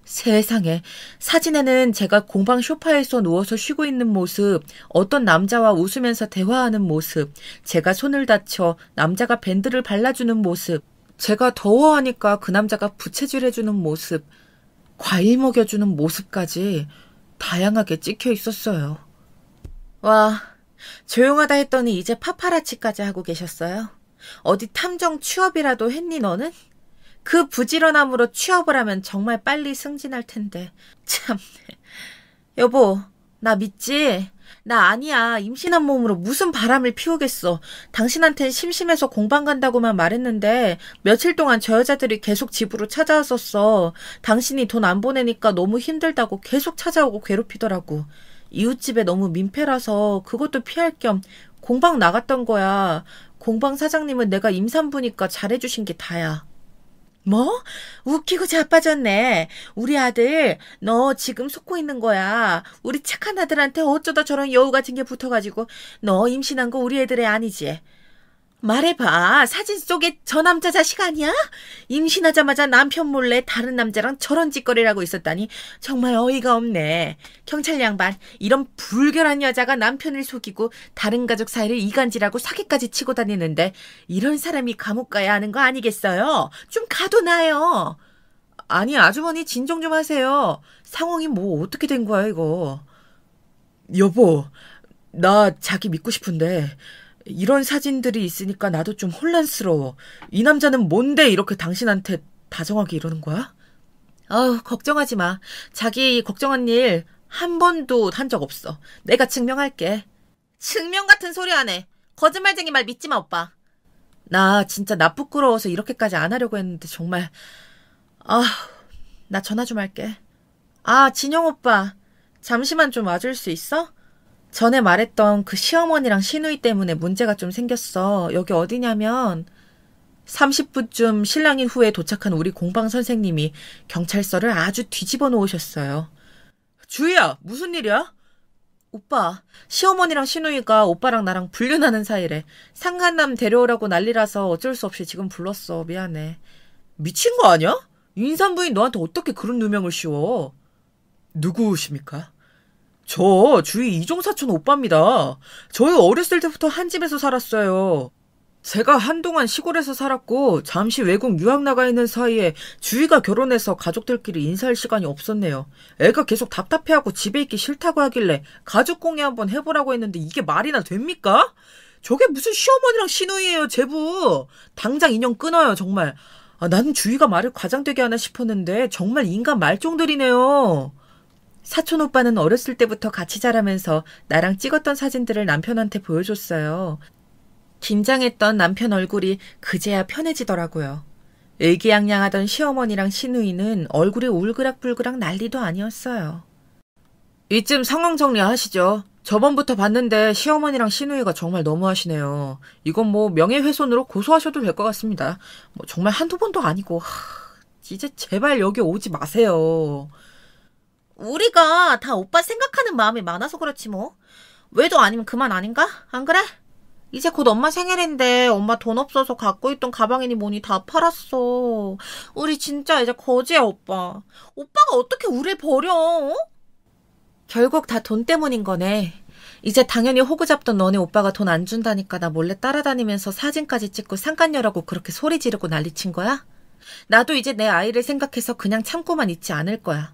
Speaker 1: 세상에, 사진에는 제가 공방 소파에서 누워서 쉬고 있는 모습, 어떤 남자와 웃으면서 대화하는 모습, 제가 손을 다쳐 남자가 밴드를 발라주는 모습, 제가 더워하니까 그 남자가 부채질해주는 모습, 과일 먹여주는 모습까지 다양하게 찍혀 있었어요. 와, 조용하다 했더니 이제 파파라치까지 하고 계셨어요? 어디 탐정 취업이라도 했니 너는? 그 부지런함으로 취업을 하면 정말 빨리 승진할 텐데. 참. 여보, 나 믿지? 나 아니야. 임신한 몸으로 무슨 바람을 피우겠어. 당신한텐 심심해서 공방 간다고만 말했는데 며칠 동안 저 여자들이 계속 집으로 찾아왔었어. 당신이 돈 안 보내니까 너무 힘들다고 계속 찾아오고 괴롭히더라고. 이웃집에 너무 민폐라서 그것도 피할 겸 공방 나갔던 거야. 공방 사장님은 내가 임산부니까 잘해주신 게 다야. 뭐? 웃기고 자빠졌네. 우리 아들, 너 지금 속고 있는 거야. 우리 착한 아들한테 어쩌다 저런 여우 같은 게 붙어가지고 너 임신한 거 우리 애들의 아니지? 말해봐. 사진 속에 저 남자 자식 아니야? 임신하자마자 남편 몰래 다른 남자랑 저런 짓거리를 하고 있었다니 정말 어이가 없네. 경찰 양반, 이런 불결한 여자가 남편을 속이고 다른 가족 사이를 이간질하고 사기까지 치고 다니는데 이런 사람이 감옥 가야 하는 거 아니겠어요? 좀 가둬놔요. 아니, 아주머니 진정 좀 하세요. 상황이 뭐 어떻게 된 거야 이거. 여보, 나 자기 믿고 싶은데 이런 사진들이 있으니까 나도 좀 혼란스러워. 이 남자는 뭔데 이렇게 당신한테 다정하게 이러는 거야? 걱정하지 마. 자기 걱정한 일 한 번도 한 적 없어. 내가 증명할게. 증명 같은 소리 안 해. 거짓말쟁이 말 믿지 마, 오빠. 나 진짜 나 부끄러워서 이렇게까지 안 하려고 했는데 정말. 나 전화 좀 할게. 진영 오빠. 잠시만 좀 와줄 수 있어? 전에 말했던 그 시어머니랑 시누이 때문에 문제가 좀 생겼어. 여기 어디냐면 30분쯤 신랑인 후에 도착한 우리 공방 선생님이 경찰서를 아주 뒤집어 놓으셨어요. 주희야, 무슨 일이야? 오빠, 시어머니랑 시누이가 오빠랑 나랑 불륜하는 사이래. 상간남 데려오라고 난리라서 어쩔 수 없이 지금 불렀어. 미안해. 미친 거 아니야? 임산부인 너한테 어떻게 그런 누명을 씌워? 누구십니까? 저 주희 이종사촌 오빠입니다. 저희 어렸을 때부터 한 집에서 살았어요. 제가 한동안 시골에서 살았고 잠시 외국 유학 나가 있는 사이에 주희가 결혼해서 가족들끼리 인사할 시간이 없었네요. 애가 계속 답답해하고 집에 있기 싫다고 하길래 가족 공예 한번 해보라고 했는데 이게 말이나 됩니까? 저게 무슨 시어머니랑 시누이예요, 제부. 당장 인연 끊어요, 정말. 나는 주희가 말을 과장되게 하나 싶었는데 정말 인간 말종들이네요. 사촌 오빠는 어렸을 때부터 같이 자라면서 나랑 찍었던 사진들을 남편한테 보여줬어요. 긴장했던 남편 얼굴이 그제야 편해지더라고요. 의기양양하던 시어머니랑 시누이는 얼굴이 울그락불그락 난리도 아니었어요. 이쯤 상황 정리하시죠. 저번부터 봤는데 시어머니랑 시누이가 정말 너무하시네요. 이건 뭐 명예훼손으로 고소하셔도 될 것 같습니다. 뭐 정말 한두 번도 아니고. 이제 제발 여기 오지 마세요. 우리가 다 오빠 생각하는 마음이 많아서 그렇지 뭐. 외도 아니면 그만 아닌가? 안 그래? 이제 곧 엄마 생일인데 엄마 돈 없어서 갖고 있던 가방이니 뭐니 다 팔았어. 우리 진짜 이제 거지야, 오빠. 오빠가 어떻게 우릴 버려? 결국 다 돈 때문인 거네. 이제 당연히 호구 잡던 너네 오빠가 돈 안 준다니까 나 몰래 따라다니면서 사진까지 찍고 상간녀라고 그렇게 소리 지르고 난리친 거야? 나도 이제 내 아이를 생각해서 그냥 참고만 있지 않을 거야.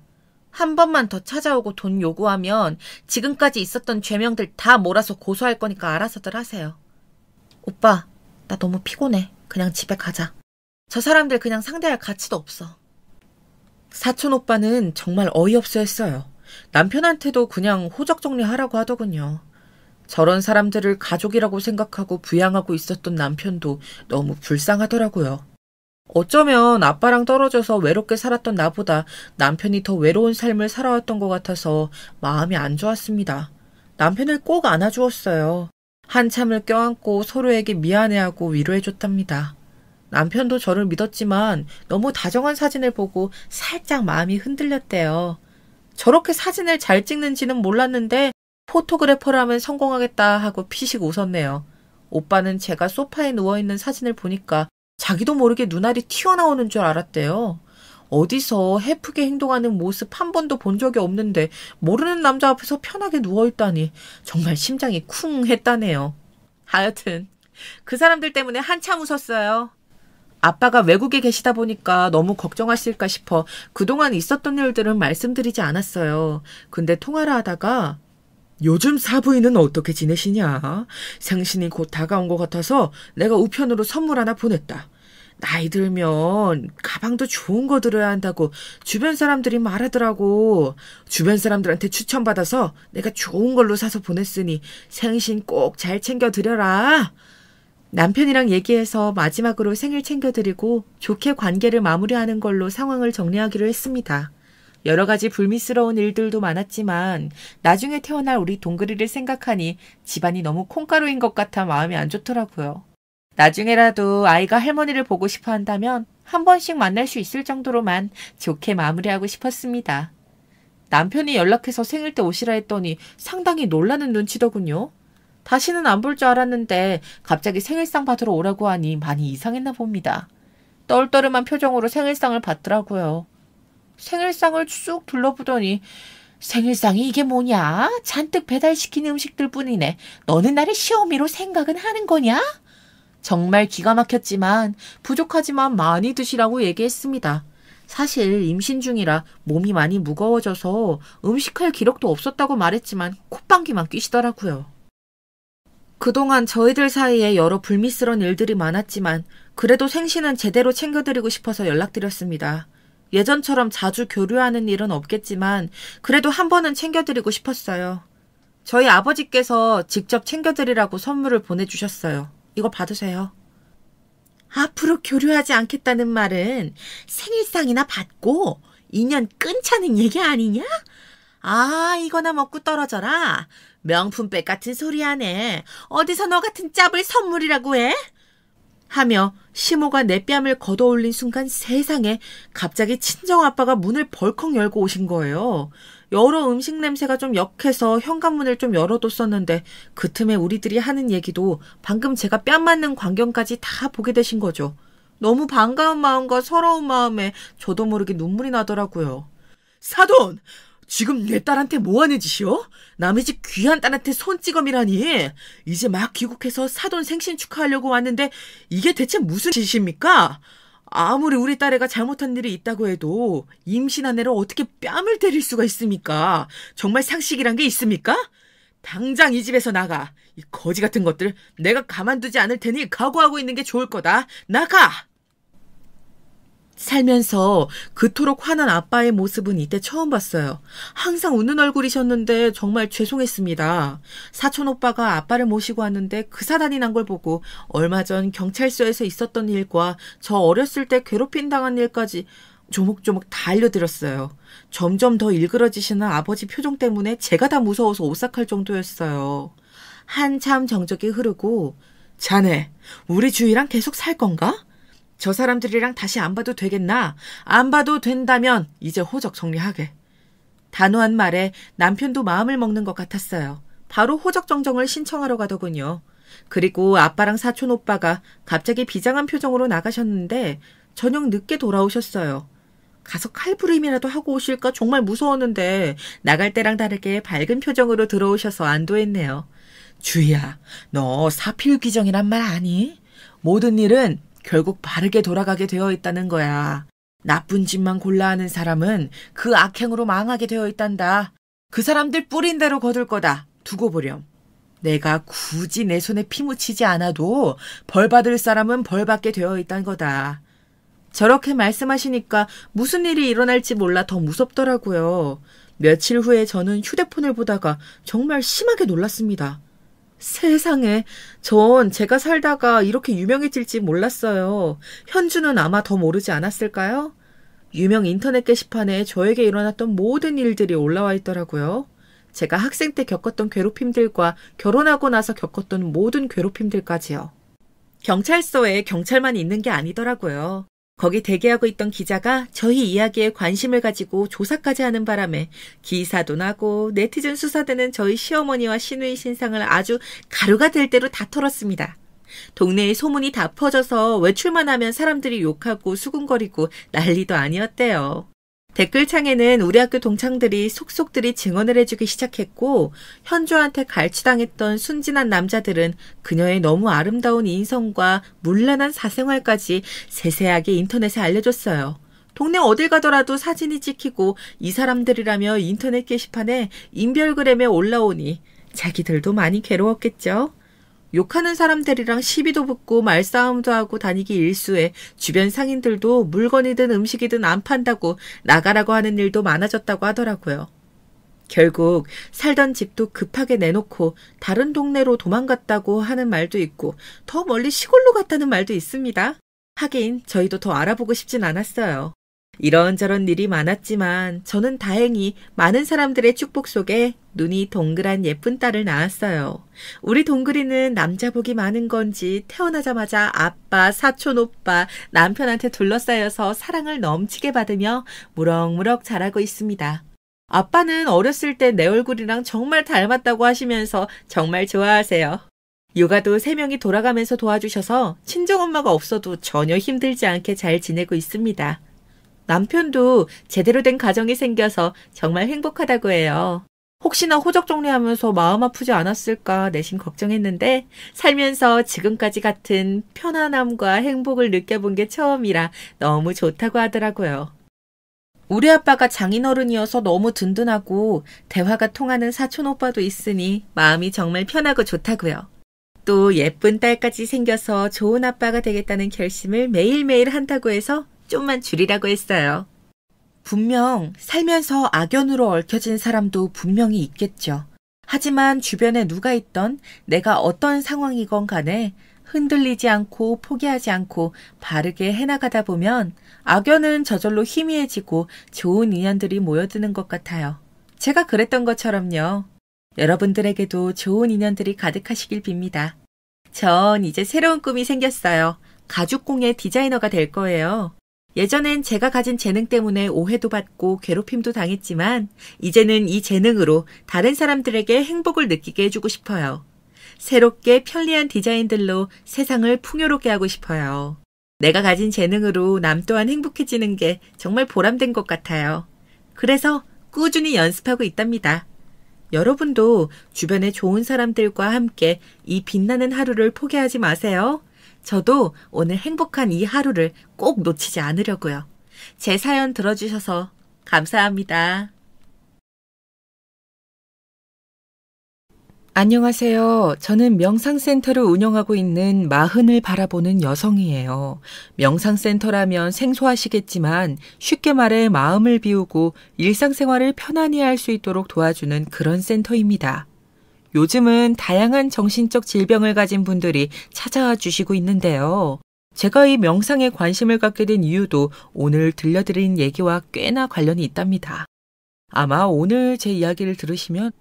Speaker 1: 한 번만 더 찾아오고 돈 요구하면 지금까지 있었던 죄명들 다 몰아서 고소할 거니까 알아서들 하세요. 오빠, 나 너무 피곤해. 그냥 집에 가자. 저 사람들 그냥 상대할 가치도 없어. 사촌 오빠는 정말 어이없어 했어요. 남편한테도 그냥 호적 정리하라고 하더군요. 저런 사람들을 가족이라고 생각하고 부양하고 있었던 남편도 너무 불쌍하더라고요. 어쩌면 아빠랑 떨어져서 외롭게 살았던 나보다 남편이 더 외로운 삶을 살아왔던 것 같아서 마음이 안 좋았습니다. 남편을 꼭 안아주었어요. 한참을 껴안고 서로에게 미안해하고 위로해줬답니다. 남편도 저를 믿었지만 너무 다정한 사진을 보고 살짝 마음이 흔들렸대요. 저렇게 사진을 잘 찍는지는 몰랐는데 포토그래퍼라면 성공하겠다 하고 피식 웃었네요. 오빠는 제가 소파에 누워있는 사진을 보니까 자기도 모르게 눈알이 튀어나오는 줄 알았대요. 어디서 해프게 행동하는 모습 한 번도 본 적이 없는데 모르는 남자 앞에서 편하게 누워있다니 정말 심장이 쿵 했다네요. 하여튼 그 사람들 때문에 한참 웃었어요. 아빠가 외국에 계시다 보니까 너무 걱정하실까 싶어 그동안 있었던 일들은 말씀드리지 않았어요. 근데 통화를 하다가 요즘 사부인은 어떻게 지내시냐? 생신이 곧 다가온 것 같아서 내가 우편으로 선물 하나 보냈다. 나이 들면 가방도 좋은 거 들어야 한다고 주변 사람들이 말하더라고. 주변 사람들한테 추천받아서 내가 좋은 걸로 사서 보냈으니 생신 꼭 잘 챙겨드려라. 남편이랑 얘기해서 마지막으로 생일 챙겨드리고 좋게 관계를 마무리하는 걸로 상황을 정리하기로 했습니다. 여러 가지 불미스러운 일들도 많았지만 나중에 태어날 우리 동그리를 생각하니 집안이 너무 콩가루인 것 같아 마음이 안 좋더라고요. 나중에라도 아이가 할머니를 보고 싶어 한다면 한 번씩 만날 수 있을 정도로만 좋게 마무리하고 싶었습니다. 남편이 연락해서 생일 때 오시라 했더니 상당히 놀라는 눈치더군요. 다시는 안 볼 줄 알았는데 갑자기 생일상 받으러 오라고 하니 많이 이상했나 봅니다. 떨떠름한 표정으로 생일상을 받더라고요. 생일상을 쭉 둘러보더니 생일상이 이게 뭐냐? 잔뜩 배달시킨 음식들 뿐이네. 너는 나를 시어미로 생각은 하는 거냐? 정말 기가 막혔지만 부족하지만 많이 드시라고 얘기했습니다. 사실 임신 중이라 몸이 많이 무거워져서 음식할 기력도 없었다고 말했지만 콧방귀만 뀌시더라고요. 그동안 저희들 사이에 여러 불미스러운 일들이 많았지만 그래도 생신은 제대로 챙겨드리고 싶어서 연락드렸습니다. 예전처럼 자주 교류하는 일은 없겠지만 그래도 한 번은 챙겨드리고 싶었어요. 저희 아버지께서 직접 챙겨드리라고 선물을 보내주셨어요. 이거 받으세요. 앞으로 교류하지 않겠다는 말은 생일상이나 받고 인연 끊자는 얘기 아니냐? 아, 이거나 먹고 떨어져라. 명품백 같은 소리 하네. 어디서 너 같은 짭을 선물이라고 해? 하며 시모가 내 뺨을 걷어올린 순간 세상에 갑자기 친정아빠가 문을 벌컥 열고 오신 거예요. 여러 음식 냄새가 좀 역해서 현관문을 좀 열어뒀었는데 그 틈에 우리들이 하는 얘기도 방금 제가 뺨 맞는 광경까지 다 보게 되신 거죠. 너무 반가운 마음과 서러운 마음에 저도 모르게 눈물이 나더라고요. 사돈! 지금 내 딸한테 뭐하는 짓이요? 남의 집 귀한 딸한테 손찌검이라니. 이제 막 귀국해서 사돈 생신 축하하려고 왔는데 이게 대체 무슨 짓입니까? 아무리 우리 딸애가 잘못한 일이 있다고 해도 임신한 애를 어떻게 뺨을 때릴 수가 있습니까? 정말 상식이란 게 있습니까? 당장 이 집에서 나가. 이 거지 같은 것들 내가 가만두지 않을 테니 각오하고 있는 게 좋을 거다. 나가! 살면서 그토록 화난 아빠의 모습은 이때 처음 봤어요. 항상 웃는 얼굴이셨는데 정말 죄송했습니다. 사촌 오빠가 아빠를 모시고 왔는데 그 사단이 난 걸 보고 얼마 전 경찰서에서 있었던 일과 저 어렸을 때 괴롭힘 당한 일까지 조목조목 다 알려드렸어요. 점점 더 일그러지시는 아버지 표정 때문에 제가 다 무서워서 오싹할 정도였어요. 한참 정적이 흐르고 자네, 우리 주희랑 계속 살 건가? 저 사람들이랑 다시 안 봐도 되겠나? 안 봐도 된다면 이제 호적 정리하게. 단호한 말에 남편도 마음을 먹는 것 같았어요. 바로 호적 정정을 신청하러 가더군요. 그리고 아빠랑 사촌 오빠가 갑자기 비장한 표정으로 나가셨는데 저녁 늦게 돌아오셨어요. 가서 칼부림이라도 하고 오실까 정말 무서웠는데 나갈 때랑 다르게 밝은 표정으로 들어오셔서 안도했네요. 주희야, 너 사필귀정이란 말 아니? 모든 일은 결국 바르게 돌아가게 되어 있다는 거야. 나쁜 짓만 골라 하는 사람은 그 악행으로 망하게 되어 있단다. 그 사람들 뿌린 대로 거둘 거다. 두고 보렴. 내가 굳이 내 손에 피 묻히지 않아도 벌 받을 사람은 벌 받게 되어 있단 거다. 저렇게 말씀하시니까 무슨 일이 일어날지 몰라 더 무섭더라고요. 며칠 후에 저는 휴대폰을 보다가 정말 심하게 놀랐습니다. 세상에, 전 제가 살다가 이렇게 유명해질지 몰랐어요. 현주는 아마 더 모르지 않았을까요? 유명 인터넷 게시판에 저에게 일어났던 모든 일들이 올라와 있더라고요. 제가 학생 때 겪었던 괴롭힘들과 결혼하고 나서 겪었던 모든 괴롭힘들까지요. 경찰서에 경찰만 있는 게 아니더라고요. 거기 대기하고 있던 기자가 저희 이야기에 관심을 가지고 조사까지 하는 바람에 기사도 나고 네티즌 수사대는 저희 시어머니와 시누이 신상을 아주 가루가 될 대로 다 털었습니다. 동네에 소문이 다 퍼져서 외출만 하면 사람들이 욕하고 수군거리고 난리도 아니었대요. 댓글창에는 우리 학교 동창들이 속속들이 증언을 해주기 시작했고 현주한테 갈취당했던 순진한 남자들은 그녀의 너무 아름다운 인성과 문란한 사생활까지 세세하게 인터넷에 알려줬어요. 동네 어딜 가더라도 사진이 찍히고 이 사람들이라며 인터넷 게시판에 인별그램에 올라오니 자기들도 많이 괴로웠겠죠. 욕하는 사람들이랑 시비도 붙고 말싸움도 하고 다니기 일쑤에 주변 상인들도 물건이든 음식이든 안 판다고 나가라고 하는 일도 많아졌다고 하더라고요. 결국 살던 집도 급하게 내놓고 다른 동네로 도망갔다고 하는 말도 있고 더 멀리 시골로 갔다는 말도 있습니다. 하긴 저희도 더 알아보고 싶진 않았어요. 이런저런 일이 많았지만 저는 다행히 많은 사람들의 축복 속에 눈이 동그란 예쁜 딸을 낳았어요. 우리 동그리는 남자 복이 많은 건지 태어나자마자 아빠, 사촌 오빠, 남편한테 둘러싸여서 사랑을 넘치게 받으며 무럭무럭 자라고 있습니다. 아빠는 어렸을 때 내 얼굴이랑 정말 닮았다고 하시면서 정말 좋아하세요. 육아도 3명이 돌아가면서 도와주셔서 친정엄마가 없어도 전혀 힘들지 않게 잘 지내고 있습니다. 남편도 제대로 된 가정이 생겨서 정말 행복하다고 해요. 혹시나 호적 정리하면서 마음 아프지 않았을까 내심 걱정했는데 살면서 지금까지 같은 편안함과 행복을 느껴본 게 처음이라 너무 좋다고 하더라고요. 우리 아빠가 장인어른이어서 너무 든든하고 대화가 통하는 사촌 오빠도 있으니 마음이 정말 편하고 좋다고요. 또 예쁜 딸까지 생겨서 좋은 아빠가 되겠다는 결심을 매일매일 한다고 해서 좀만 줄이라고 했어요. 분명 살면서 악연으로 얽혀진 사람도 분명히 있겠죠. 하지만 주변에 누가 있던 내가 어떤 상황이건 간에 흔들리지 않고 포기하지 않고 바르게 해나가다 보면 악연은 저절로 희미해지고 좋은 인연들이 모여드는 것 같아요. 제가 그랬던 것처럼요. 여러분들에게도 좋은 인연들이 가득하시길 빕니다. 전 이제 새로운 꿈이 생겼어요. 가죽공예 디자이너가 될 거예요. 예전엔 제가 가진 재능 때문에 오해도 받고 괴롭힘도 당했지만 이제는 이 재능으로 다른 사람들에게 행복을 느끼게 해주고 싶어요. 새롭게 편리한 디자인들로 세상을 풍요롭게 하고 싶어요. 내가 가진 재능으로 남 또한 행복해지는 게 정말 보람된 것 같아요. 그래서 꾸준히 연습하고 있답니다. 여러분도 주변에 좋은 사람들과 함께 이 빛나는 하루를 포기하지 마세요. 저도 오늘 행복한 이 하루를 꼭 놓치지 않으려고요. 제 사연 들어주셔서 감사합니다. 안녕하세요. 저는 명상센터를 운영하고 있는 마흔을 바라보는 여성이에요. 명상센터라면 생소하시겠지만 쉽게 말해 마음을 비우고 일상생활을 편안히 할 수 있도록 도와주는 그런 센터입니다. 요즘은 다양한 정신적 질병을 가진 분들이 찾아와 주시고 있는데요. 제가 이 명상에 관심을 갖게 된 이유도 오늘 들려드린 얘기와 꽤나 관련이 있답니다. 아마 오늘 제 이야기를 들으시면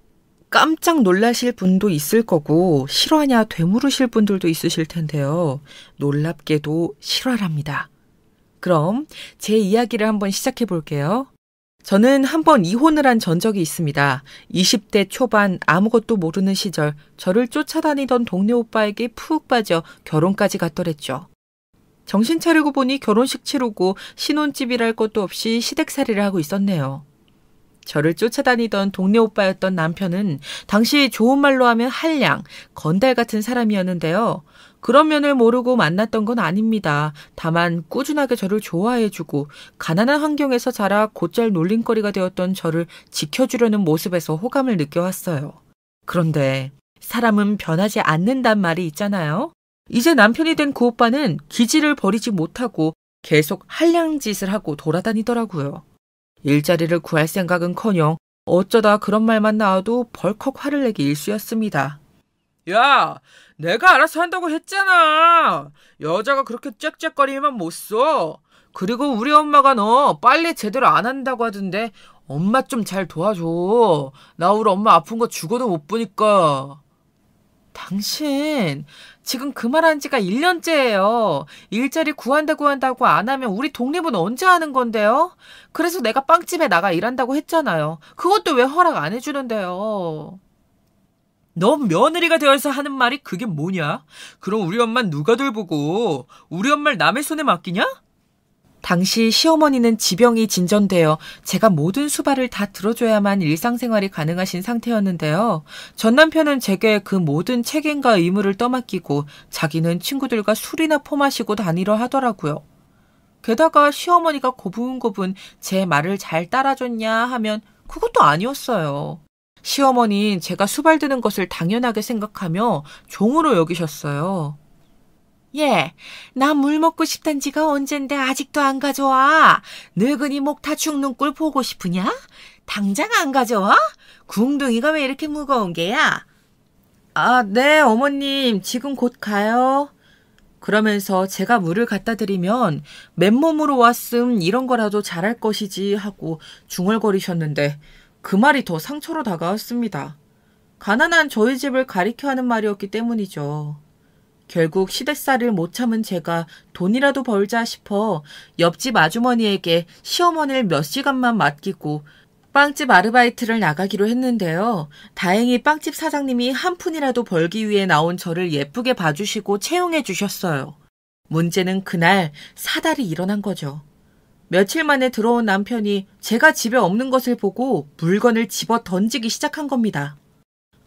Speaker 1: 깜짝 놀라실 분도 있을 거고 실화냐 되물으실 분들도 있으실 텐데요. 놀랍게도 실화랍니다. 그럼 제 이야기를 한번 시작해 볼게요. 저는 한번 이혼을 한 전적이 있습니다. 20대 초반 아무것도 모르는 시절 저를 쫓아다니던 동네 오빠에게 푹 빠져 결혼까지 갔더랬죠. 정신 차리고 보니 결혼식 치르고 신혼집이랄 것도 없이 시댁살이를 하고 있었네요. 저를 쫓아다니던 동네 오빠였던 남편은 당시 좋은 말로 하면 한량, 건달 같은 사람이었는데요. 그런 면을 모르고 만났던 건 아닙니다. 다만 꾸준하게 저를 좋아해주고 가난한 환경에서 자라 곧잘 놀림거리가 되었던 저를 지켜주려는 모습에서 호감을 느껴왔어요. 그런데 사람은 변하지 않는단 말이 있잖아요. 이제 남편이 된 그 오빠는 기질을 버리지 못하고 계속 한량짓을 하고 돌아다니더라고요. 일자리를 구할 생각은커녕 어쩌다 그런 말만 나와도 벌컥 화를 내기 일쑤였습니다. 야, 내가 알아서 한다고 했잖아. 여자가 그렇게 짹짹거리면 못 써. 그리고 우리 엄마가 너 빨래 제대로 안 한다고 하던데 엄마 좀 잘 도와줘. 나 우리 엄마 아픈 거 죽어도 못 보니까. 당신 지금 그 말한 지가 1년째예요. 일자리 구한다고 안 하면 우리 독립은 언제 하는 건데요? 그래서 내가 빵집에 나가 일한다고 했잖아요. 그것도 왜 허락 안 해주는데요? 너 며느리가 되어서 하는 말이 그게 뭐냐? 그럼 우리 엄마는 누가 돌보고 우리 엄마를 남의 손에 맡기냐? 당시 시어머니는 지병이 진전되어 제가 모든 수발을 다 들어줘야만 일상생활이 가능하신 상태였는데요. 전 남편은 제게 그 모든 책임과 의무를 떠맡기고 자기는 친구들과 술이나 퍼마시고 다니려 하더라고요. 게다가 시어머니가 고분고분 제 말을 잘 따라줬냐 하면 그것도 아니었어요. 시어머니는 제가 수발드는 것을 당연하게 생각하며 종으로 여기셨어요. 예, 나 물 먹고 싶단 지가 언젠데 아직도 안 가져와. 늙은이 목 다 죽는 꼴 보고 싶으냐? 당장 안 가져와? 궁둥이가 왜 이렇게 무거운 게야? 아, 네, 어머님. 지금 곧 가요. 그러면서 제가 물을 갖다 드리면 맨몸으로 왔음 이런 거라도 잘할 것이지 하고 중얼거리셨는데 그 말이 더 상처로 다가왔습니다. 가난한 저희 집을 가리켜 하는 말이었기 때문이죠. 결국 시댁살이를 못 참은 제가 돈이라도 벌자 싶어 옆집 아주머니에게 시어머니를 몇 시간만 맡기고 빵집 아르바이트를 나가기로 했는데요. 다행히 빵집 사장님이 한 푼이라도 벌기 위해 나온 저를 예쁘게 봐주시고 채용해 주셨어요. 문제는 그날 사달이 일어난 거죠. 며칠 만에 들어온 남편이 제가 집에 없는 것을 보고 물건을 집어 던지기 시작한 겁니다.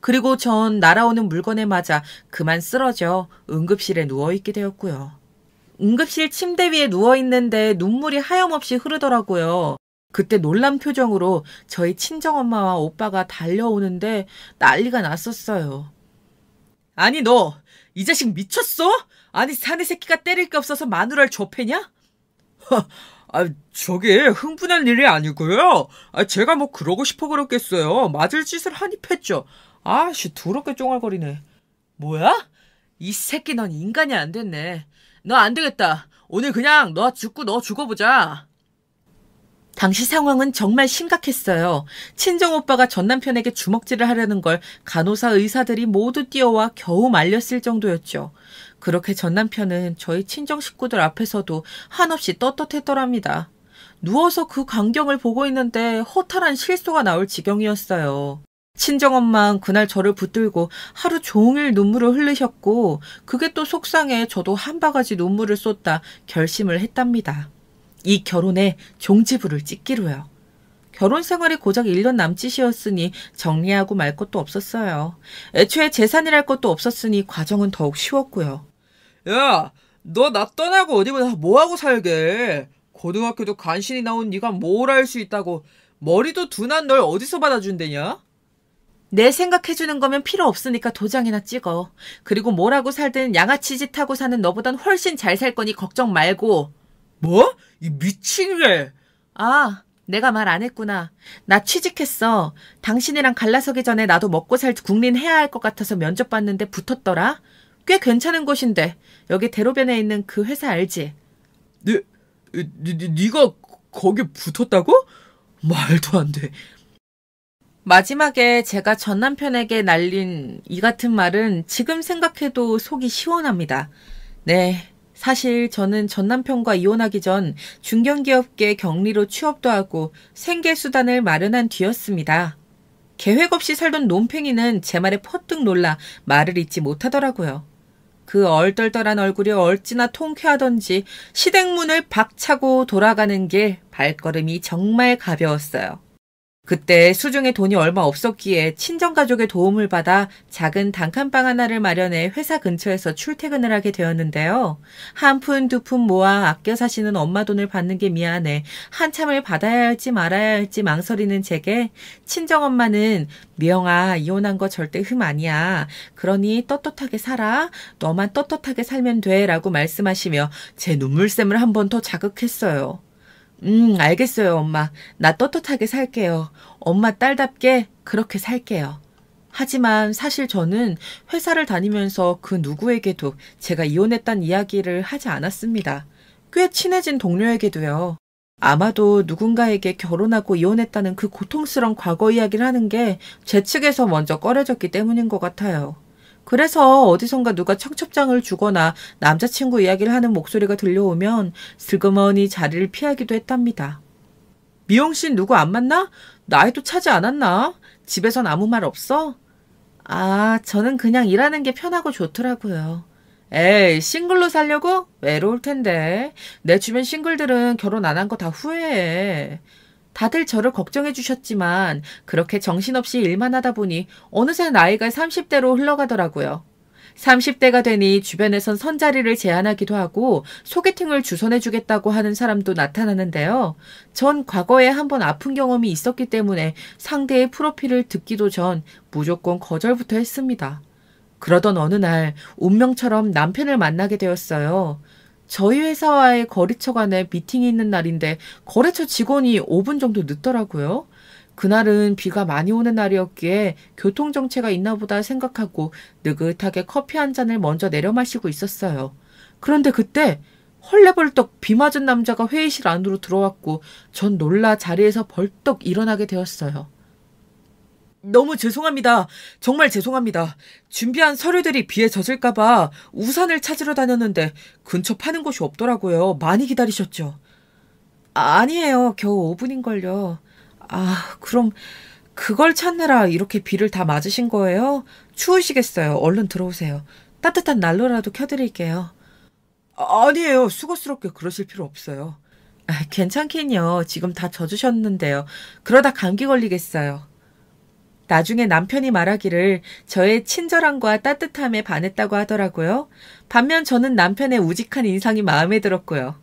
Speaker 1: 그리고 전 날아오는 물건에 맞아 그만 쓰러져 응급실에 누워있게 되었고요. 응급실 침대 위에 누워있는데 눈물이 하염없이 흐르더라고요. 그때 놀란 표정으로 저희 친정엄마와 오빠가 달려오는데 난리가 났었어요. 아니 너 이 자식 미쳤어? 아니 사내 새끼가 때릴 게 없어서 마누라를 좁혀냐? 저게 흥분할 일이 아니고요. 제가 뭐 그러고 싶어 그랬겠어요. 맞을 짓을 하니 했죠. 더럽게 쫑알거리네. 뭐야? 이 새끼 넌 인간이 안 됐네. 너 안 되겠다. 오늘 그냥 너 죽고 너 죽어보자. 당시 상황은 정말 심각했어요. 친정오빠가 전 남편에게 주먹질을 하려는 걸 간호사 의사들이 모두 뛰어와 겨우 말렸을 정도였죠. 그렇게 전 남편은 저희 친정 식구들 앞에서도 한없이 떳떳했더랍니다. 누워서 그 광경을 보고 있는데 허탈한 실소가 나올 지경이었어요. 친정엄마는 그날 저를 붙들고 하루 종일 눈물을 흘리셨고 그게 또 속상해 저도 한 바가지 눈물을 쏟다 결심을 했답니다. 이 결혼에 종지부를 찍기로요. 결혼 생활이 고작 1년 남짓이었으니 정리하고 말 것도 없었어요. 애초에 재산이랄 것도 없었으니 과정은 더욱 쉬웠고요. 야, 너 나 떠나고 어디 뭐하고 살게. 고등학교도 간신히 나온 네가 뭘 알 수 있다고. 머리도 둔한 널 어디서 받아준대냐? 내 생각해주는 거면 필요 없으니까 도장이나 찍어. 그리고 뭐라고 살든 양아치 짓 하고 사는 너보단 훨씬 잘 살 거니 걱정 말고. 뭐? 이 미친애. 내가 말 안 했구나. 나 취직했어. 당신이랑 갈라서기 전에 나도 먹고 살 국린 해야 할 것 같아서 면접 봤는데 붙었더라. 꽤 괜찮은 곳인데. 여기 대로변에 있는 그 회사 알지? 네가 거기 붙었다고? 말도 안 돼. 마지막에 제가 전 남편에게 날린 이 같은 말은 지금 생각해도 속이 시원합니다. 네, 사실 저는 전 남편과 이혼하기 전 중견기업계 경리로 취업도 하고 생계수단을 마련한 뒤였습니다. 계획 없이 살던 논팽이는 제 말에 퍼뜩 놀라 말을 잇지 못하더라고요. 그 얼떨떨한 얼굴이 어찌나 통쾌하던지 시댁문을 박차고 돌아가는 길 발걸음이 정말 가벼웠어요. 그때 수중에 돈이 얼마 없었기에 친정가족의 도움을 받아 작은 단칸방 하나를 마련해 회사 근처에서 출퇴근을 하게 되었는데요. 한 푼 두 푼 모아 아껴 사시는 엄마 돈을 받는 게 미안해 한참을 받아야 할지 말아야 할지 망설이는 제게 친정엄마는 미영아 이혼한 거 절대 흠 아니야. 그러니 떳떳하게 살아. 너만 떳떳하게 살면 돼 라고 말씀하시며 제 눈물샘을 한 번 더 자극했어요. 알겠어요, 엄마. 나 떳떳하게 살게요. 엄마 딸답게 그렇게 살게요. 하지만 사실 저는 회사를 다니면서 그 누구에게도 제가 이혼했다는 이야기를 하지 않았습니다. 꽤 친해진 동료에게도요. 아마도 누군가에게 결혼하고 이혼했다는 그 고통스러운 과거 이야기를 하는 게 제 측에서 먼저 꺼려졌기 때문인 것 같아요. 그래서 어디선가 누가 청첩장을 주거나 남자친구 이야기를 하는 목소리가 들려오면 슬그머니 자리를 피하기도 했답니다. 미영 씨 누구 안 만나? 나이도 차지 않았나? 집에선 아무 말 없어? 아, 저는 그냥 일하는 게 편하고 좋더라고요. 에이, 싱글로 살려고? 외로울 텐데. 내 주변 싱글들은 결혼 안 한 거 다 후회해. 다들 저를 걱정해 주셨지만 그렇게 정신없이 일만 하다 보니 어느새 나이가 30대로 흘러가더라고요. 30대가 되니 주변에선 선자리를 제안하기도 하고 소개팅을 주선해 주겠다고 하는 사람도 나타나는데요. 전 과거에 한번 아픈 경험이 있었기 때문에 상대의 프로필을 듣기도 전 무조건 거절부터 했습니다. 그러던 어느 날 운명처럼 남편을 만나게 되었어요. 저희 회사와의 거래처 간에 미팅이 있는 날인데 거래처 직원이 5분 정도 늦더라고요. 그날은 비가 많이 오는 날이었기에 교통정체가 있나 보다 생각하고 느긋하게 커피 한 잔을 먼저 내려 마시고 있었어요. 그런데 그때 헐레벌떡 비 맞은 남자가 회의실 안으로 들어왔고 전 놀라 자리에서 벌떡 일어나게 되었어요. 너무 죄송합니다. 정말 죄송합니다. 준비한 서류들이 비에 젖을까봐 우산을 찾으러 다녔는데 근처 파는 곳이 없더라고요. 많이 기다리셨죠? 아니에요. 겨우 5분인걸요. 아, 그럼 그걸 찾느라 이렇게 비를 다 맞으신 거예요? 추우시겠어요. 얼른 들어오세요. 따뜻한 난로라도 켜드릴게요. 아니에요. 수고스럽게 그러실 필요 없어요. 괜찮긴요. 지금 다 젖으셨는데요. 그러다 감기 걸리겠어요. 나중에 남편이 말하기를 저의 친절함과 따뜻함에 반했다고 하더라고요. 반면 저는 남편의 우직한 인상이 마음에 들었고요.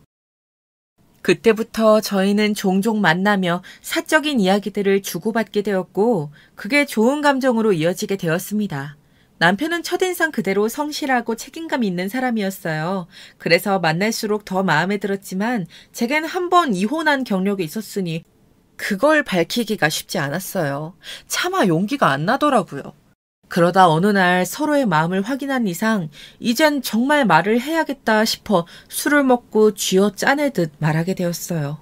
Speaker 1: 그때부터 저희는 종종 만나며 사적인 이야기들을 주고받게 되었고 그게 좋은 감정으로 이어지게 되었습니다. 남편은 첫인상 그대로 성실하고 책임감 있는 사람이었어요. 그래서 만날수록 더 마음에 들었지만 제겐 한 번 이혼한 경력이 있었으니 그걸 밝히기가 쉽지 않았어요. 차마 용기가 안 나더라고요. 그러다 어느 날 서로의 마음을 확인한 이상 이젠 정말 말을 해야겠다 싶어 술을 먹고 쥐어 짜내듯 말하게 되었어요.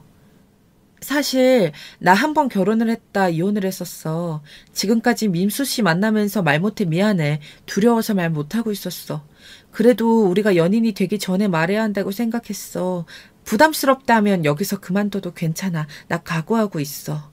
Speaker 1: 사실 나 한 번 결혼을 했다 이혼을 했었어. 지금까지 민수 씨 만나면서 말 못해 미안해. 두려워서 말 못하고 있었어. 그래도 우리가 연인이 되기 전에 말해야 한다고 생각했어. 부담스럽다면 여기서 그만둬도 괜찮아. 나 각오하고 있어.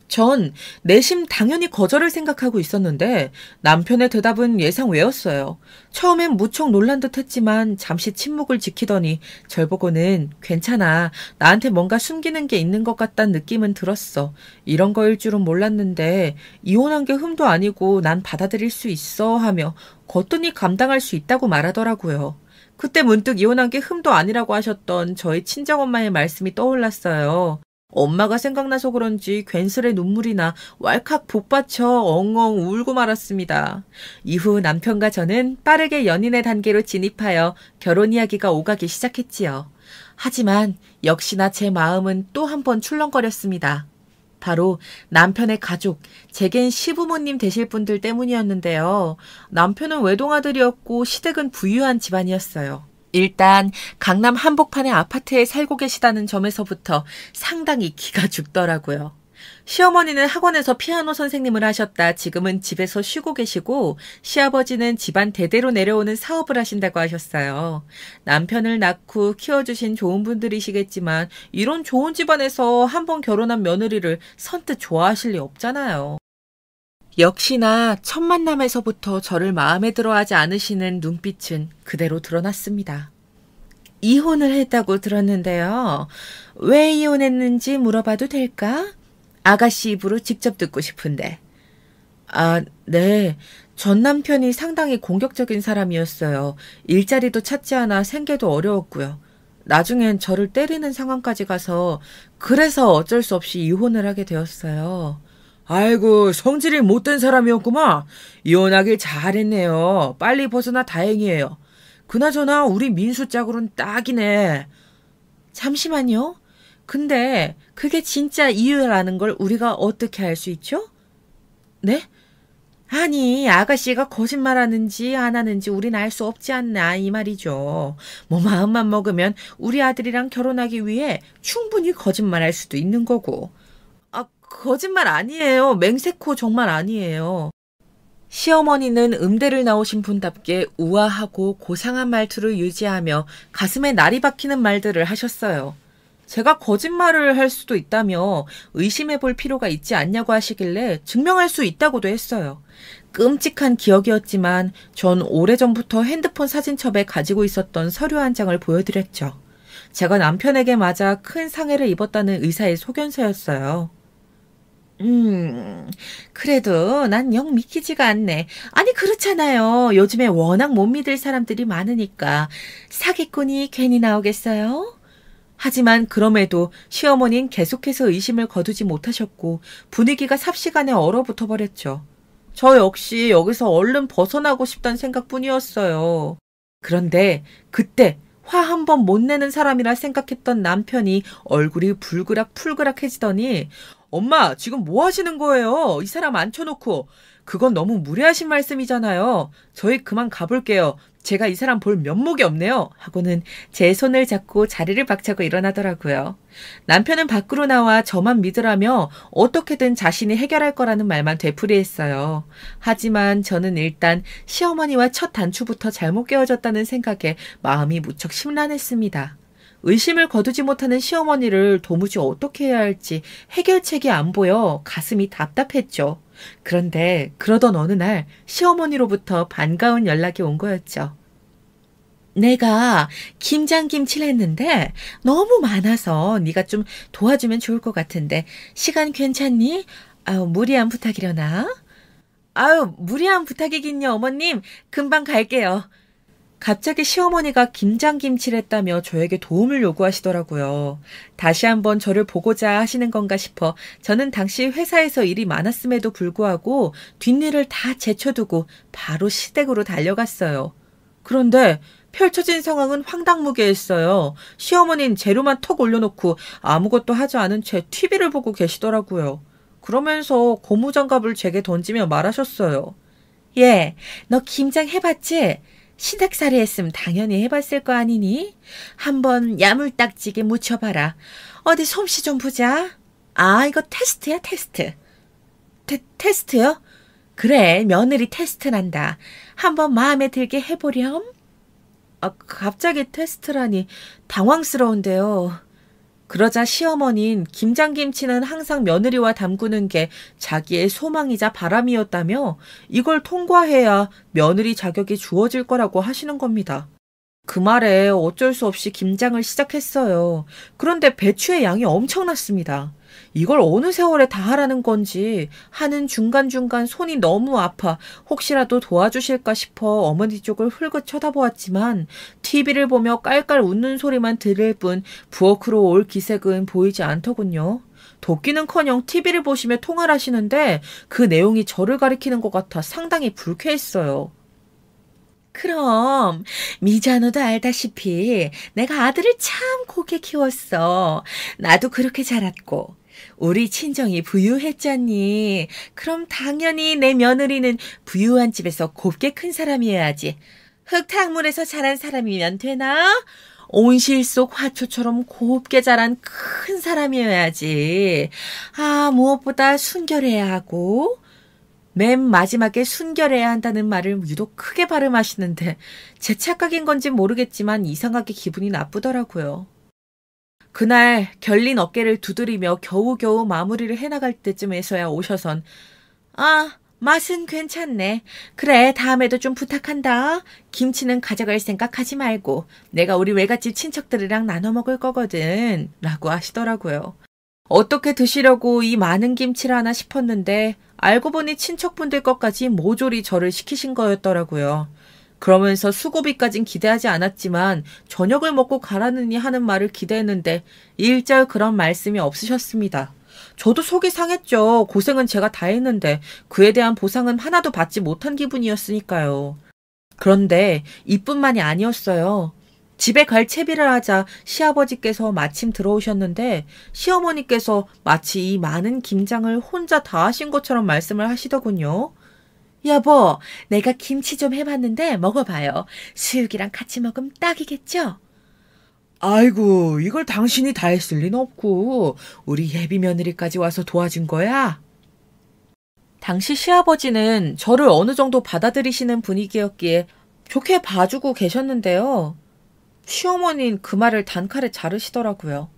Speaker 1: 전 내심 당연히 거절을 생각하고 있었는데 남편의 대답은 예상 외였어요. 처음엔 무척 놀란 듯 했지만 잠시 침묵을 지키더니 절 보고는 괜찮아. 나한테 뭔가 숨기는 게 있는 것 같다는 느낌은 들었어. 이런 거일 줄은 몰랐는데 이혼한 게 흠도 아니고 난 받아들일 수 있어 하며 거뜬히 감당할 수 있다고 말하더라고요. 그때 문득 이혼한 게 흠도 아니라고 하셨던 저희 친정엄마의 말씀이 떠올랐어요. 엄마가 생각나서 그런지 괜스레 눈물이 나 왈칵 복받쳐 엉엉 울고 말았습니다. 이후 남편과 저는 빠르게 연인의 단계로 진입하여 결혼 이야기가 오가기 시작했지요. 하지만 역시나 제 마음은 또 한 번 출렁거렸습니다. 바로 남편의 가족, 제겐 시부모님 되실 분들 때문이었는데요. 남편은 외동아들이었고 시댁은 부유한 집안이었어요. 일단 강남 한복판의 아파트에 살고 계시다는 점에서부터 상당히 기가 죽더라고요. 시어머니는 학원에서 피아노 선생님을 하셨다 지금은 집에서 쉬고 계시고 시아버지는 집안 대대로 내려오는 사업을 하신다고 하셨어요. 남편을 낳고 키워주신 좋은 분들이시겠지만 이런 좋은 집안에서 한 번 결혼한 며느리를 선뜻 좋아하실 리 없잖아요. 역시나 첫 만남에서부터 저를 마음에 들어하지 않으시는 눈빛은 그대로 드러났습니다. 이혼을 했다고 들었는데요. 왜 이혼했는지 물어봐도 될까? 아가씨 입으로 직접 듣고 싶은데. 아, 네. 전 남편이 상당히 공격적인 사람이었어요. 일자리도 찾지 않아 생계도 어려웠고요. 나중엔 저를 때리는 상황까지 가서 그래서 어쩔 수 없이 이혼을 하게 되었어요. 아이고, 성질이 못된 사람이었구만. 이혼하길 잘했네요. 빨리 벗어나 다행이에요. 그나저나 우리 민수 짝으로는 딱이네. 잠시만요. 근데 그게 진짜 이유라는 걸 우리가 어떻게 알 수 있죠? 네? 아니, 아가씨가 거짓말하는지 안 하는지 우린 알 수 없지 않나 이 말이죠. 뭐 마음만 먹으면 우리 아들이랑 결혼하기 위해 충분히 거짓말할 수도 있는 거고. 아, 거짓말 아니에요. 맹세코 정말 아니에요. 시어머니는 음대를 나오신 분답게 우아하고 고상한 말투를 유지하며 가슴에 날이 박히는 말들을 하셨어요. 제가 거짓말을 할 수도 있다며 의심해 볼 필요가 있지 않냐고 하시길래 증명할 수 있다고도 했어요. 끔찍한 기억이었지만 전 오래전부터 핸드폰 사진첩에 가지고 있었던 서류 한 장을 보여드렸죠. 제가 남편에게 맞아 큰 상해를 입었다는 의사의 소견서였어요. 그래도 난 영 믿기지가 않네. 아니, 그렇잖아요. 요즘에 워낙 못 믿을 사람들이 많으니까 사기꾼이 괜히 나오겠어요? 하지만 그럼에도 시어머니는 계속해서 의심을 거두지 못하셨고 분위기가 삽시간에 얼어붙어 버렸죠. 저 역시 여기서 얼른 벗어나고 싶다는 생각뿐이었어요. 그런데 그때 화 한 번 못 내는 사람이라 생각했던 남편이 얼굴이 불그락풀그락해지더니 엄마, 지금 뭐 하시는 거예요? 이 사람 앉혀놓고. 그건 너무 무례하신 말씀이잖아요. 저희 그만 가볼게요. 제가 이 사람 볼 면목이 없네요. 하고는 제 손을 잡고 자리를 박차고 일어나더라고요. 남편은 밖으로 나와 저만 믿으라며 어떻게든 자신이 해결할 거라는 말만 되풀이했어요. 하지만 저는 일단 시어머니와 첫 단추부터 잘못 깨어졌다는 생각에 마음이 무척 심란했습니다. 의심을 거두지 못하는 시어머니를 도무지 어떻게 해야 할지 해결책이 안 보여 가슴이 답답했죠. 그런데 그러던 어느 날 시어머니로부터 반가운 연락이 온 거였죠. 내가 김장김치를 했는데 너무 많아서 네가 좀 도와주면 좋을 것 같은데 시간 괜찮니? 아유, 무리한 부탁이려나? 아유, 무리한 부탁이긴요, 어머님. 금방 갈게요. 갑자기 시어머니가 김장김치를 했다며 저에게 도움을 요구하시더라고요. 다시 한번 저를 보고자 하시는 건가 싶어 저는 당시 회사에서 일이 많았음에도 불구하고 뒷일을 다 제쳐두고 바로 시댁으로 달려갔어요. 그런데 펼쳐진 상황은 황당무계했어요. 시어머니는 재료만 턱 올려놓고 아무것도 하지 않은 채 TV를 보고 계시더라고요. 그러면서 고무장갑을 제게 던지며 말하셨어요. 예, 너 김장 해봤지? 시댁살이 했으면 당연히 해봤을 거 아니니? 한번 야물딱지게 묻혀봐라. 어디 솜씨 좀 보자. 아, 이거 테스트야, 테스트. 테스트요? 그래, 며느리 테스트란다. 한번 마음에 들게 해보렴. 아, 갑자기 테스트라니 당황스러운데요. 그러자 시어머니는 김장김치는 항상 며느리와 담그는 게 자기의 소망이자 바람이었다며 이걸 통과해야 며느리 자격이 주어질 거라고 하시는 겁니다. 그 말에 어쩔 수 없이 김장을 시작했어요. 그런데 배추의 양이 엄청났습니다. 이걸 어느 세월에 다 하라는 건지 하는 중간중간 손이 너무 아파 혹시라도 도와주실까 싶어 어머니 쪽을 흘긋 쳐다보았지만 TV를 보며 깔깔 웃는 소리만 들을 뿐 부엌으로 올 기색은 보이지 않더군요. 돕기는커녕 TV를 보시며 통화를 하시는데 그 내용이 저를 가리키는 것 같아 상당히 불쾌했어요. 그럼 미자노도 알다시피 내가 아들을 참 곱게 키웠어. 나도 그렇게 자랐고 우리 친정이 부유했잖니. 그럼 당연히 내 며느리는 부유한 집에서 곱게 큰 사람이어야지. 흙탕물에서 자란 사람이면 되나? 온실 속 화초처럼 곱게 자란 큰 사람이어야지. 아, 무엇보다 순결해야 하고 맨 마지막에 순결해야 한다는 말을 유독 크게 발음하시는데 제 착각인 건지 모르겠지만 이상하게 기분이 나쁘더라고요. 그날 결린 어깨를 두드리며 겨우겨우 마무리를 해나갈 때쯤에서야 오셔선 아, 맛은 괜찮네. 그래, 다음에도 좀 부탁한다. 김치는 가져갈 생각하지 말고 내가 우리 외갓집 친척들이랑 나눠 먹을 거거든. 라고 하시더라고요. 어떻게 드시려고 이 많은 김치를 하나 싶었는데 알고 보니 친척분들 것까지 모조리 저를 시키신 거였더라고요. 그러면서 수고비까진 기대하지 않았지만 저녁을 먹고 가라느니 하는 말을 기대했는데 일절 그런 말씀이 없으셨습니다. 저도 속이 상했죠. 고생은 제가 다 했는데 그에 대한 보상은 하나도 받지 못한 기분이었으니까요. 그런데 이뿐만이 아니었어요. 집에 갈 채비를 하자 시아버지께서 마침 들어오셨는데 시어머니께서 마치 이 많은 김장을 혼자 다 하신 것처럼 말씀을 하시더군요. 여보, 내가 김치 좀 해봤는데 먹어봐요. 수육이랑 같이 먹으면 딱이겠죠? 아이고, 이걸 당신이 다 했을 리는 없고 우리 예비 며느리까지 와서 도와준 거야? 당시 시아버지는 저를 어느 정도 받아들이시는 분위기였기에 좋게 봐주고 계셨는데요. 시어머니는 그 말을 단칼에 자르시더라고요.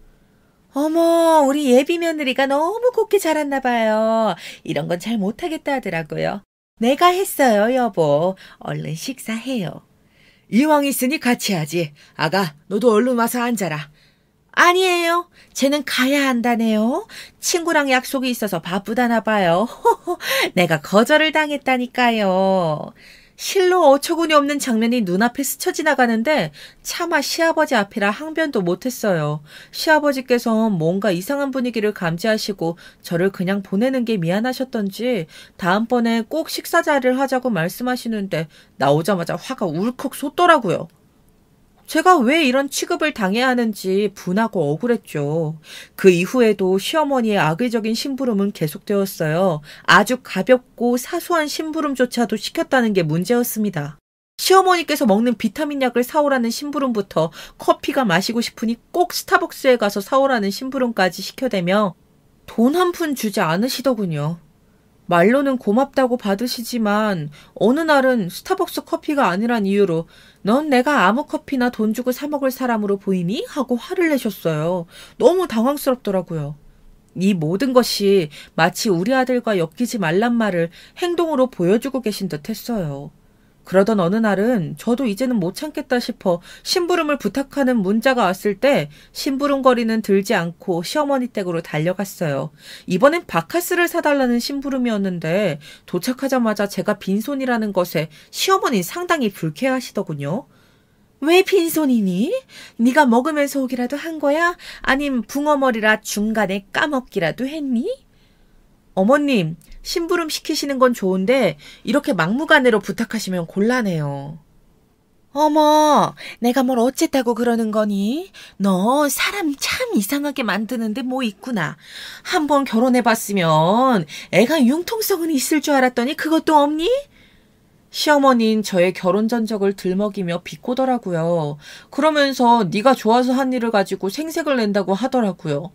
Speaker 1: 어머, 우리 예비 며느리가 너무 곱게 자랐나 봐요. 이런 건 잘 못하겠다 하더라고요. 내가 했어요, 여보. 얼른 식사해요. 이왕 있으니 같이 하지. 아가, 너도 얼른 와서 앉아라. 아니에요. 쟤는 가야 한다네요. 친구랑 약속이 있어서 바쁘다나 봐요. 내가 거절을 당했다니까요. 실로 어처구니 없는 장면이 눈앞에 스쳐 지나가는데 차마 시아버지 앞이라 항변도 못했어요. 시아버지께서 뭔가 이상한 분위기를 감지하시고 저를 그냥 보내는 게 미안하셨던지 다음번에 꼭 식사 자리를 하자고 말씀하시는데 나오자마자 화가 울컥 솟더라고요. 제가 왜 이런 취급을 당해야 하는지 분하고 억울했죠. 그 이후에도 시어머니의 악의적인 심부름은 계속되었어요. 아주 가볍고 사소한 심부름조차도 시켰다는 게 문제였습니다. 시어머니께서 먹는 비타민 약을 사오라는 심부름부터 커피가 마시고 싶으니 꼭 스타벅스에 가서 사오라는 심부름까지 시켜대며 돈 한 푼 주지 않으시더군요. 말로는 고맙다고 받으시지만 어느 날은 스타벅스 커피가 아니란 이유로 넌 내가 아무 커피나 돈 주고 사 먹을 사람으로 보이니? 하고 화를 내셨어요. 너무 당황스럽더라고요. 이 모든 것이 마치 우리 아들과 엮이지 말란 말을 행동으로 보여주고 계신 듯 했어요. 그러던 어느 날은 저도 이제는 못 참겠다 싶어 심부름을 부탁하는 문자가 왔을 때 심부름거리는 들지 않고 시어머니 댁으로 달려갔어요. 이번엔 바카스를 사달라는 심부름이었는데 도착하자마자 제가 빈손이라는 것에 시어머니 상당히 불쾌하시더군요. 왜 빈손이니? 네가 먹으면서 오기라도 한 거야? 아님 붕어머리라 중간에 까먹기라도 했니? 어머님, 심부름 시키시는 건 좋은데 이렇게 막무가내로 부탁하시면 곤란해요. 어머, 내가 뭘 어쨌다고 그러는 거니? 너 사람 참 이상하게 만드는데 뭐 있구나. 한번 결혼해봤으면 애가 융통성은 있을 줄 알았더니 그것도 없니? 시어머니는 저의 결혼 전적을 들먹이며 비꼬더라고요. 그러면서 네가 좋아서 한 일을 가지고 생색을 낸다고 하더라고요.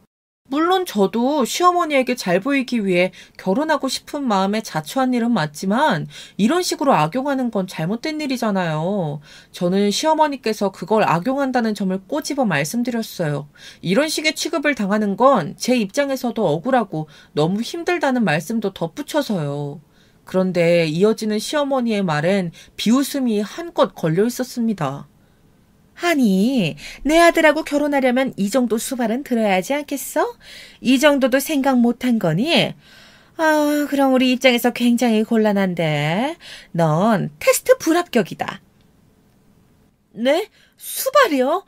Speaker 1: 물론 저도 시어머니에게 잘 보이기 위해 결혼하고 싶은 마음에 자초한 일은 맞지만 이런 식으로 악용하는 건 잘못된 일이잖아요. 저는 시어머니께서 그걸 악용한다는 점을 꼬집어 말씀드렸어요. 이런 식의 취급을 당하는 건 제 입장에서도 억울하고 너무 힘들다는 말씀도 덧붙여서요. 그런데 이어지는 시어머니의 말엔 비웃음이 한껏 걸려 있었습니다. 아니, 내 아들하고 결혼하려면 이 정도 수발은 들어야 하지 않겠어? 이 정도도 생각 못한 거니? 아, 그럼 우리 입장에서 굉장히 곤란한데. 넌 테스트 불합격이다. 네? 수발이요?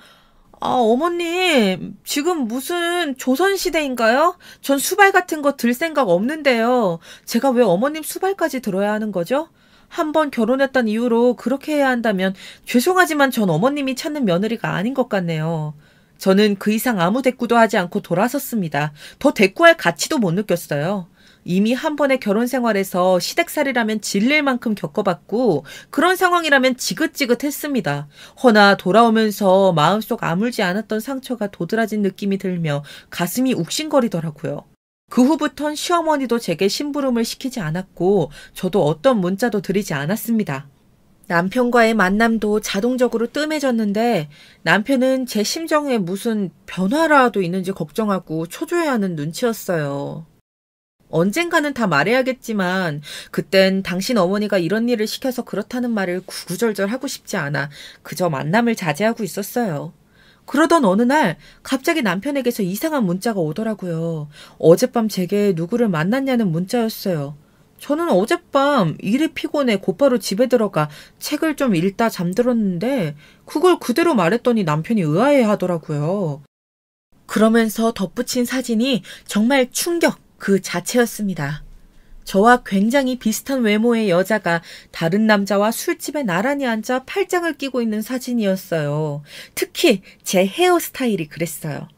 Speaker 1: 아, 어머님, 지금 무슨 조선시대인가요? 전 수발 같은 거 들 생각 없는데요. 제가 왜 어머님 수발까지 들어야 하는 거죠? 한 번 결혼했던 이유로 그렇게 해야 한다면 죄송하지만 전 어머님이 찾는 며느리가 아닌 것 같네요. 저는 그 이상 아무 대꾸도 하지 않고 돌아섰습니다. 더 대꾸할 가치도 못 느꼈어요. 이미 한 번의 결혼 생활에서 시댁살이라면 질릴 만큼 겪어봤고 그런 상황이라면 지긋지긋했습니다. 허나 돌아오면서 마음속 아물지 않았던 상처가 도드라진 느낌이 들며 가슴이 욱신거리더라고요. 그 후부턴 시어머니도 제게 심부름을 시키지 않았고 저도 어떤 문자도 드리지 않았습니다. 남편과의 만남도 자동적으로 뜸해졌는데 남편은 제 심정에 무슨 변화라도 있는지 걱정하고 초조해하는 눈치였어요. 언젠가는 다 말해야겠지만 그땐 당신 어머니가 이런 일을 시켜서 그렇다는 말을 구구절절 하고 싶지 않아 그저 만남을 자제하고 있었어요. 그러던 어느 날 갑자기 남편에게서 이상한 문자가 오더라고요. 어젯밤 제게 누구를 만났냐는 문자였어요. 저는 어젯밤 일이 피곤해 곧바로 집에 들어가 책을 좀 읽다 잠들었는데 그걸 그대로 말했더니 남편이 의아해 하더라고요. 그러면서 덧붙인 사진이 정말 충격 그 자체였습니다. 저와 굉장히 비슷한 외모의 여자가 다른 남자와 술집에 나란히 앉아 팔짱을 끼고 있는 사진이었어요. 특히 제 헤어스타일이 그랬어요.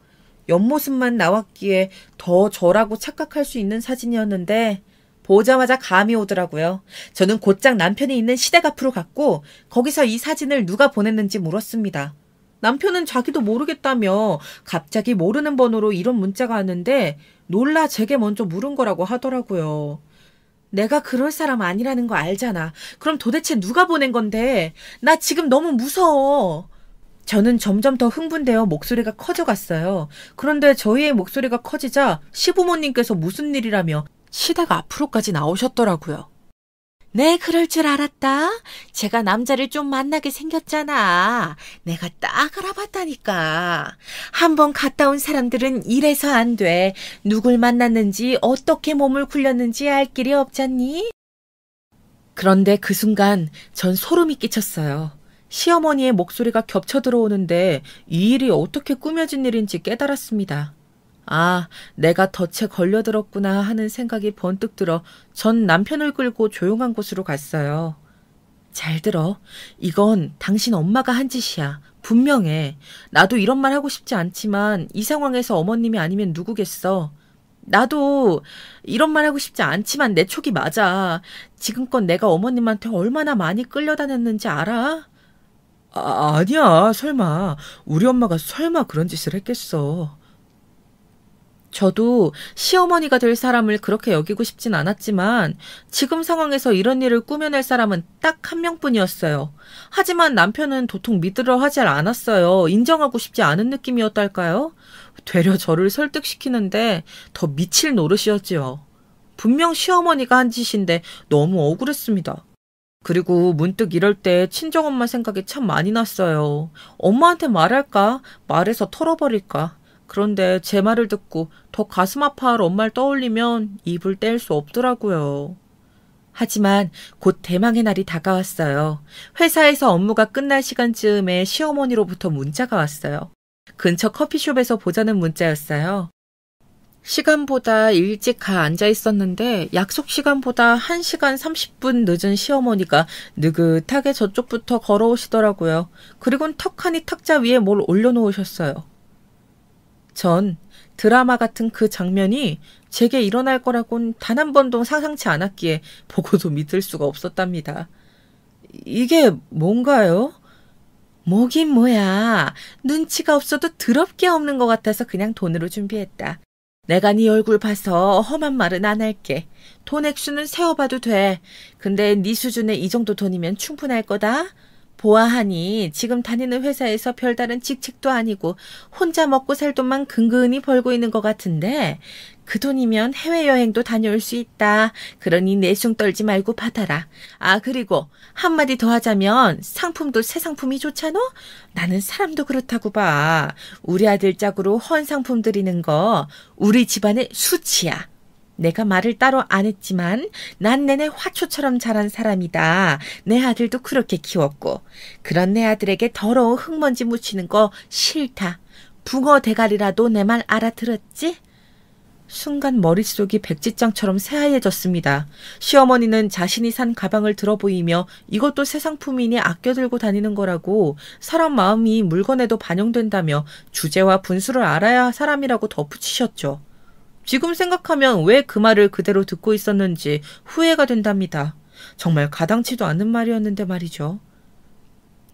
Speaker 1: 옆모습만 나왔기에 더 저라고 착각할 수 있는 사진이었는데 보자마자 감이 오더라고요. 저는 곧장 남편이 있는 시댁 앞으로 갔고 거기서 이 사진을 누가 보냈는지 물었습니다. 남편은 자기도 모르겠다며 갑자기 모르는 번호로 이런 문자가 왔는데 놀라 제게 먼저 물은 거라고 하더라고요. 내가 그럴 사람 아니라는 거 알잖아. 그럼 도대체 누가 보낸 건데? 나 지금 너무 무서워. 저는 점점 더 흥분되어 목소리가 커져갔어요. 그런데 저희의 목소리가 커지자 시부모님께서 무슨 일이라며 시댁 앞으로까지 나오셨더라고요. 네, 그럴 줄 알았다. 제가 남자를 좀 만나게 생겼잖아. 내가 딱 알아봤다니까. 한번 갔다 온 사람들은 이래서 안 돼. 누굴 만났는지 어떻게 몸을 굴렸는지 알 길이 없잖니? 그런데 그 순간 전 소름이 끼쳤어요. 시어머니의 목소리가 겹쳐 들어오는데 이 일이 어떻게 꾸며진 일인지 깨달았습니다. 아, 내가 덫에 걸려들었구나 하는 생각이 번뜩 들어 전 남편을 끌고 조용한 곳으로 갔어요. 잘 들어. 이건 당신 엄마가 한 짓이야. 분명해. 나도 이런 말 하고 싶지 않지만 이 상황에서 어머님이 아니면 누구겠어. 나도 이런 말 하고 싶지 않지만 내 촉이 맞아. 지금껏 내가 어머님한테 얼마나 많이 끌려다녔는지 알아? 아니야. 설마. 우리 엄마가 설마 그런 짓을 했겠어. 저도 시어머니가 될 사람을 그렇게 여기고 싶진 않았지만 지금 상황에서 이런 일을 꾸며낼 사람은 딱 한 명뿐이었어요. 하지만 남편은 도통 믿으려 하지 않았어요. 인정하고 싶지 않은 느낌이었달까요? 되려 저를 설득시키는데 더 미칠 노릇이었지요. 분명 시어머니가 한 짓인데 너무 억울했습니다. 그리고 문득 이럴 때 친정엄마 생각이 참 많이 났어요. 엄마한테 말할까? 말해서 털어버릴까? 그런데 제 말을 듣고 더 가슴 아파할 엄마를 떠올리면 입을 뗄 수 없더라고요. 하지만 곧 대망의 날이 다가왔어요. 회사에서 업무가 끝날 시간쯤에 시어머니로부터 문자가 왔어요. 근처 커피숍에서 보자는 문자였어요. 시간보다 일찍 가 앉아 있었는데 약속 시간보다 1시간 30분 늦은 시어머니가 느긋하게 저쪽부터 걸어오시더라고요. 그리고는 턱하니 탁자 위에 뭘 올려놓으셨어요. 전 드라마 같은 그 장면이 제게 일어날 거라곤 단 한 번도 상상치 않았기에 보고도 믿을 수가 없었답니다. 이게 뭔가요? 뭐긴 뭐야. 눈치가 없어도 더럽게 없는 것 같아서 그냥 돈으로 준비했다. 내가 네 얼굴 봐서 험한 말은 안 할게. 돈 액수는 세어봐도 돼. 근데 네 수준에 이 정도 돈이면 충분할 거다. 보아하니 지금 다니는 회사에서 별다른 직책도 아니고 혼자 먹고 살 돈만 근근히 벌고 있는 것 같은데 그 돈이면 해외여행도 다녀올 수 있다. 그러니 내숭 떨지 말고 받아라. 아, 그리고 한마디 더 하자면 상품도 새 상품이 좋잖아? 나는 사람도 그렇다고 봐. 우리 아들 짝으로 헌 상품 드리는 거 우리 집안의 수치야. 내가 말을 따로 안 했지만 난 내내 화초처럼 자란 사람이다. 내 아들도 그렇게 키웠고. 그런 내 아들에게 더러운 흙먼지 묻히는 거 싫다. 붕어 대가리라도 내 말 알아들었지? 순간 머릿속이 백지장처럼 새하얘졌습니다. 시어머니는 자신이 산 가방을 들어 보이며 이것도 새 상품이니 아껴 들고 다니는 거라고 사람 마음이 물건에도 반영된다며 주제와 분수를 알아야 할 사람이라고 덧붙이셨죠. 지금 생각하면 왜 그 말을 그대로 듣고 있었는지 후회가 된답니다. 정말 가당치도 않는 말이었는데 말이죠.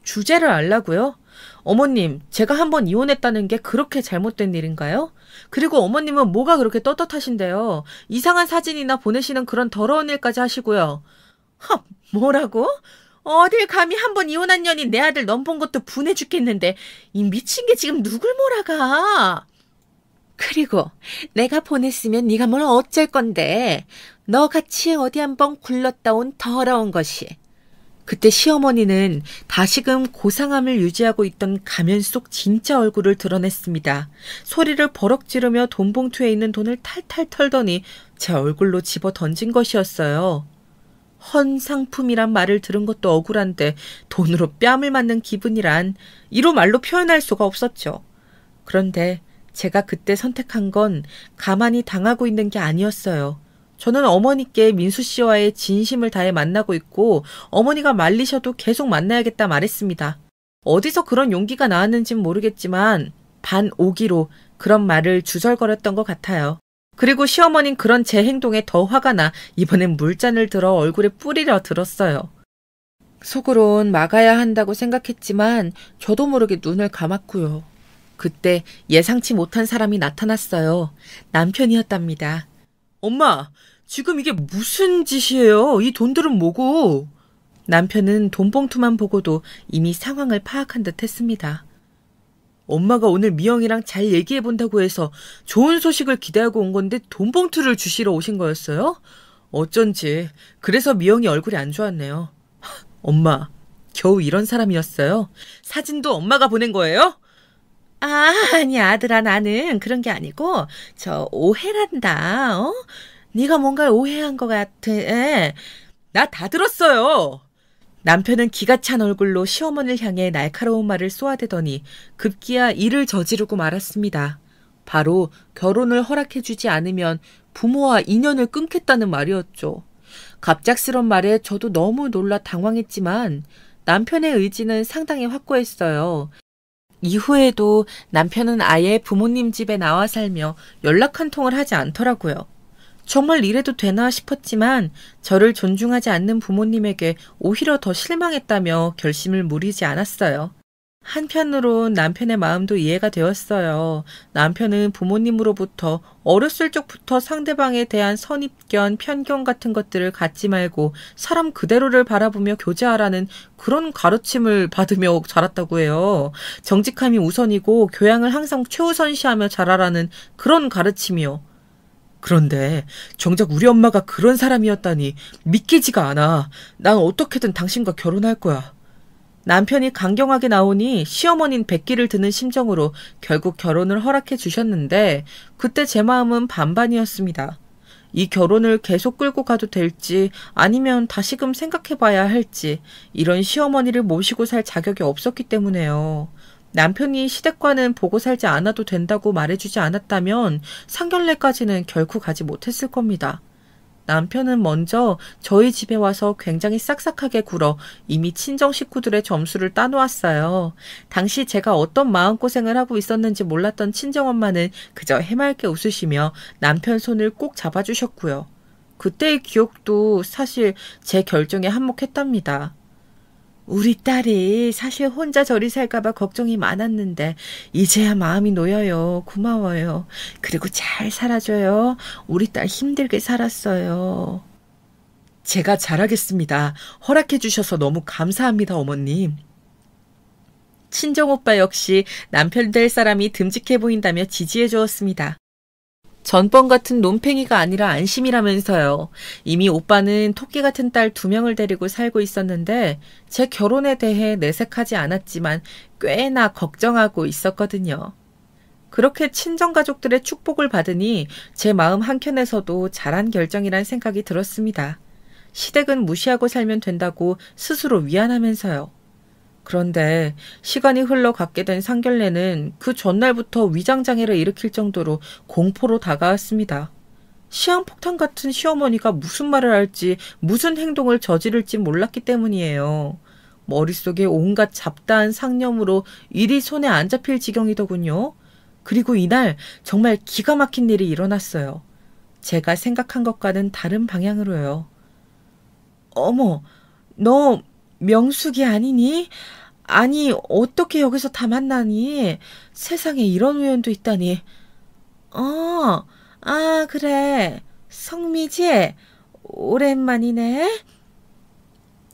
Speaker 1: 주제를 알라고요? 어머님, 제가 한번 이혼했다는 게 그렇게 잘못된 일인가요? 그리고 어머님은 뭐가 그렇게 떳떳하신데요? 이상한 사진이나 보내시는 그런 더러운 일까지 하시고요. 헉, 뭐라고? 어딜 감히 한번 이혼한 년이 내 아들 넘본 것도 분해 죽겠는데 이 미친 게 지금 누굴 몰아가? 그리고 내가 보냈으면 네가 뭘 어쩔 건데. 너같이 어디 한번 굴렀다 온 더러운 것이. 그때 시어머니는 다시금 고상함을 유지하고 있던 가면 속 진짜 얼굴을 드러냈습니다. 소리를 버럭 지르며 돈봉투에 있는 돈을 탈탈 털더니 제 얼굴로 집어 던진 것이었어요. 헌 상품이란 말을 들은 것도 억울한데 돈으로 뺨을 맞는 기분이란 이로 말로 표현할 수가 없었죠. 그런데 제가 그때 선택한 건 가만히 당하고 있는 게 아니었어요. 저는 어머니께 민수 씨와의 진심을 다해 만나고 있고 어머니가 말리셔도 계속 만나야겠다 말했습니다. 어디서 그런 용기가 나왔는진 모르겠지만 반오기로 그런 말을 주절거렸던 것 같아요. 그리고 시어머니는 그런 제 행동에 더 화가 나 이번엔 물잔을 들어 얼굴에 뿌리려 들었어요. 속으론 막아야 한다고 생각했지만 저도 모르게 눈을 감았고요. 그때 예상치 못한 사람이 나타났어요. 남편이었답니다. 엄마, 지금 이게 무슨 짓이에요? 이 돈들은 뭐고? 남편은 돈봉투만 보고도 이미 상황을 파악한 듯 했습니다. 엄마가 오늘 미영이랑 잘 얘기해 본다고 해서 좋은 소식을 기대하고 온 건데 돈봉투를 주시러 오신 거였어요? 어쩐지 그래서 미영이 얼굴이 안 좋았네요. 엄마, 겨우 이런 사람이었어요? 사진도 엄마가 보낸 거예요? 아니 아들아, 나는 그런 게 아니고 저 오해란다. 네가 뭔가를 오해한 것 같아. 나 다 들었어요. 남편은 기가 찬 얼굴로 시어머니를 향해 날카로운 말을 쏘아대더니 급기야 일을 저지르고 말았습니다. 바로 결혼을 허락해주지 않으면 부모와 인연을 끊겠다는 말이었죠. 갑작스런 말에 저도 너무 놀라 당황했지만 남편의 의지는 상당히 확고했어요. 이후에도 남편은 아예 부모님 집에 나와 살며 연락 한 통을 하지 않더라고요. 정말 이래도 되나 싶었지만 저를 존중하지 않는 부모님에게 오히려 더 실망했다며 결심을 무리지 않았어요. 한편으론 남편의 마음도 이해가 되었어요. 남편은 부모님으로부터 어렸을 적부터 상대방에 대한 선입견, 편견 같은 것들을 갖지 말고 사람 그대로를 바라보며 교제하라는 그런 가르침을 받으며 자랐다고 해요. 정직함이 우선이고 교양을 항상 최우선시하며 자라라는 그런 가르침이요. 그런데 정작 우리 엄마가 그런 사람이었다니 믿기지가 않아. 난 어떻게든 당신과 결혼할 거야. 남편이 강경하게 나오니 시어머니는 백기를 드는 심정으로 결국 결혼을 허락해 주셨는데 그때 제 마음은 반반이었습니다. 이 결혼을 계속 끌고 가도 될지 아니면 다시금 생각해봐야 할지 이런 시어머니를 모시고 살 자격이 없었기 때문에요. 남편이 시댁과는 보고 살지 않아도 된다고 말해주지 않았다면 상견례까지는 결코 가지 못했을 겁니다. 남편은 먼저 저희 집에 와서 굉장히 싹싹하게 굴어 이미 친정 식구들의 점수를 따놓았어요. 당시 제가 어떤 마음고생을 하고 있었는지 몰랐던 친정엄마는 그저 해맑게 웃으시며 남편 손을 꼭 잡아주셨고요. 그때의 기억도 사실 제 결정에 한몫했답니다. 우리 딸이 사실 혼자 저리 살까봐 걱정이 많았는데 이제야 마음이 놓여요. 고마워요. 그리고 잘 살아줘요. 우리 딸 힘들게 살았어요. 제가 잘하겠습니다. 허락해 주셔서 너무 감사합니다, 어머님. 친정오빠 역시 남편 될 사람이 듬직해 보인다며 지지해 주었습니다. 전번 같은 논팽이가 아니라 안심이라면서요. 이미 오빠는 토끼 같은 딸 2명을 데리고 살고 있었는데 제 결혼에 대해 내색하지 않았지만 꽤나 걱정하고 있었거든요. 그렇게 친정가족들의 축복을 받으니 제 마음 한켠에서도 잘한 결정이란 생각이 들었습니다. 시댁은 무시하고 살면 된다고 스스로 위안하면서요. 그런데 시간이 흘러갔게 된 상견례는 그 전날부터 위장장애를 일으킬 정도로 공포로 다가왔습니다. 시한폭탄 같은 시어머니가 무슨 말을 할지 무슨 행동을 저지를지 몰랐기 때문이에요. 머릿속에 온갖 잡다한 상념으로 일이 손에 안 잡힐 지경이더군요. 그리고 이날 정말 기가 막힌 일이 일어났어요. 제가 생각한 것과는 다른 방향으로요. 어머, 너 명숙이 아니니? 아니, 어떻게 여기서 다 만나니? 세상에 이런 우연도 있다니. 그래. 성미지? 오랜만이네.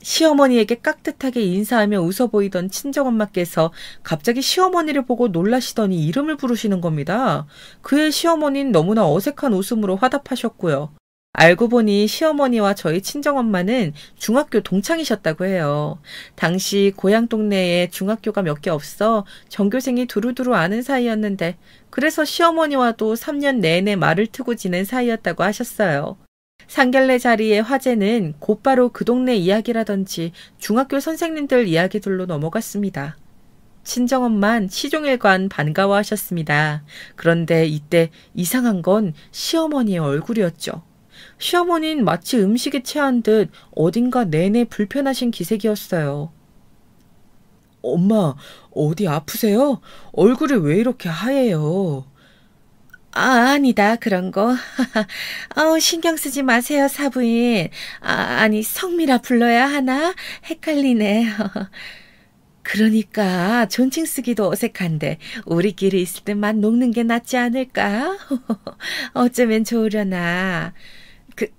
Speaker 1: 시어머니에게 깍듯하게 인사하며 웃어 보이던 친정엄마께서 갑자기 시어머니를 보고 놀라시더니 이름을 부르시는 겁니다. 그의 시어머니는 너무나 어색한 웃음으로 화답하셨고요. 알고 보니 시어머니와 저희 친정엄마는 중학교 동창이셨다고 해요. 당시 고향 동네에 중학교가 몇 개 없어 전교생이 두루두루 아는 사이였는데 그래서 시어머니와도 3년 내내 말을 트고 지낸 사이였다고 하셨어요. 상견례 자리의 화제는 곧바로 그 동네 이야기라든지 중학교 선생님들 이야기들로 넘어갔습니다. 친정엄만 시종일관 반가워하셨습니다. 그런데 이때 이상한 건 시어머니의 얼굴이었죠. 시어머니는 마치 음식에 취한 듯 어딘가 내내 불편하신 기색이었어요. 엄마, 어디 아프세요? 얼굴이 왜 이렇게 하얘요? 아니다, 그런 거. 신경 쓰지 마세요, 사부인. 아니, 성미라 불러야 하나? 헷갈리네. 그러니까 존칭 쓰기도 어색한데 우리끼리 있을 때만 녹는 게 낫지 않을까? 어쩌면 좋으려나.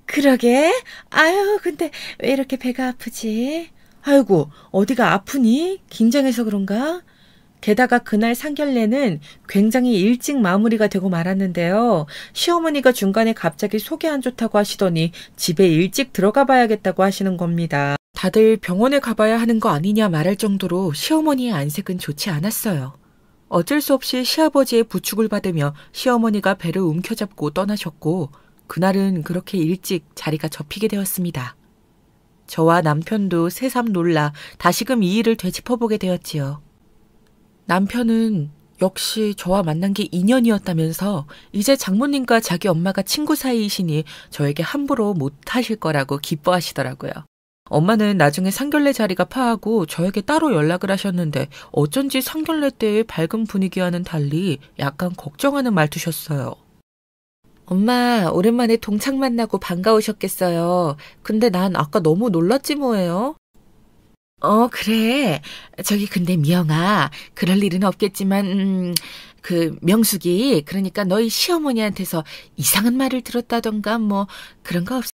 Speaker 1: 그러게? 아유, 근데 왜 이렇게 배가 아프지? 아이고, 어디가 아프니? 긴장해서 그런가? 게다가 그날 상견례는 굉장히 일찍 마무리가 되고 말았는데요. 시어머니가 중간에 갑자기 속이 안 좋다고 하시더니 집에 일찍 들어가 봐야겠다고 하시는 겁니다. 다들 병원에 가봐야 하는 거 아니냐 말할 정도로 시어머니의 안색은 좋지 않았어요. 어쩔 수 없이 시아버지의 부축을 받으며 시어머니가 배를 움켜잡고 떠나셨고 그날은 그렇게 일찍 자리가 접히게 되었습니다. 저와 남편도 새삼 놀라 다시금 이 일을 되짚어보게 되었지요. 남편은 역시 저와 만난 게 인연이었다면서 이제 장모님과 자기 엄마가 친구 사이이시니 저에게 함부로 못하실 거라고 기뻐하시더라고요. 엄마는 나중에 상견례 자리가 파하고 저에게 따로 연락을 하셨는데 어쩐지 상견례 때의 밝은 분위기와는 달리 약간 걱정하는 말투셨어요. 엄마, 오랜만에 동창 만나고 반가우셨겠어요. 근데 난 아까 너무 놀랐지 뭐예요? 그래. 저기 근데 미영아, 그럴 일은 없겠지만 명숙이 그러니까 너희 시어머니한테서 이상한 말을 들었다던가 뭐 그런 거 없어?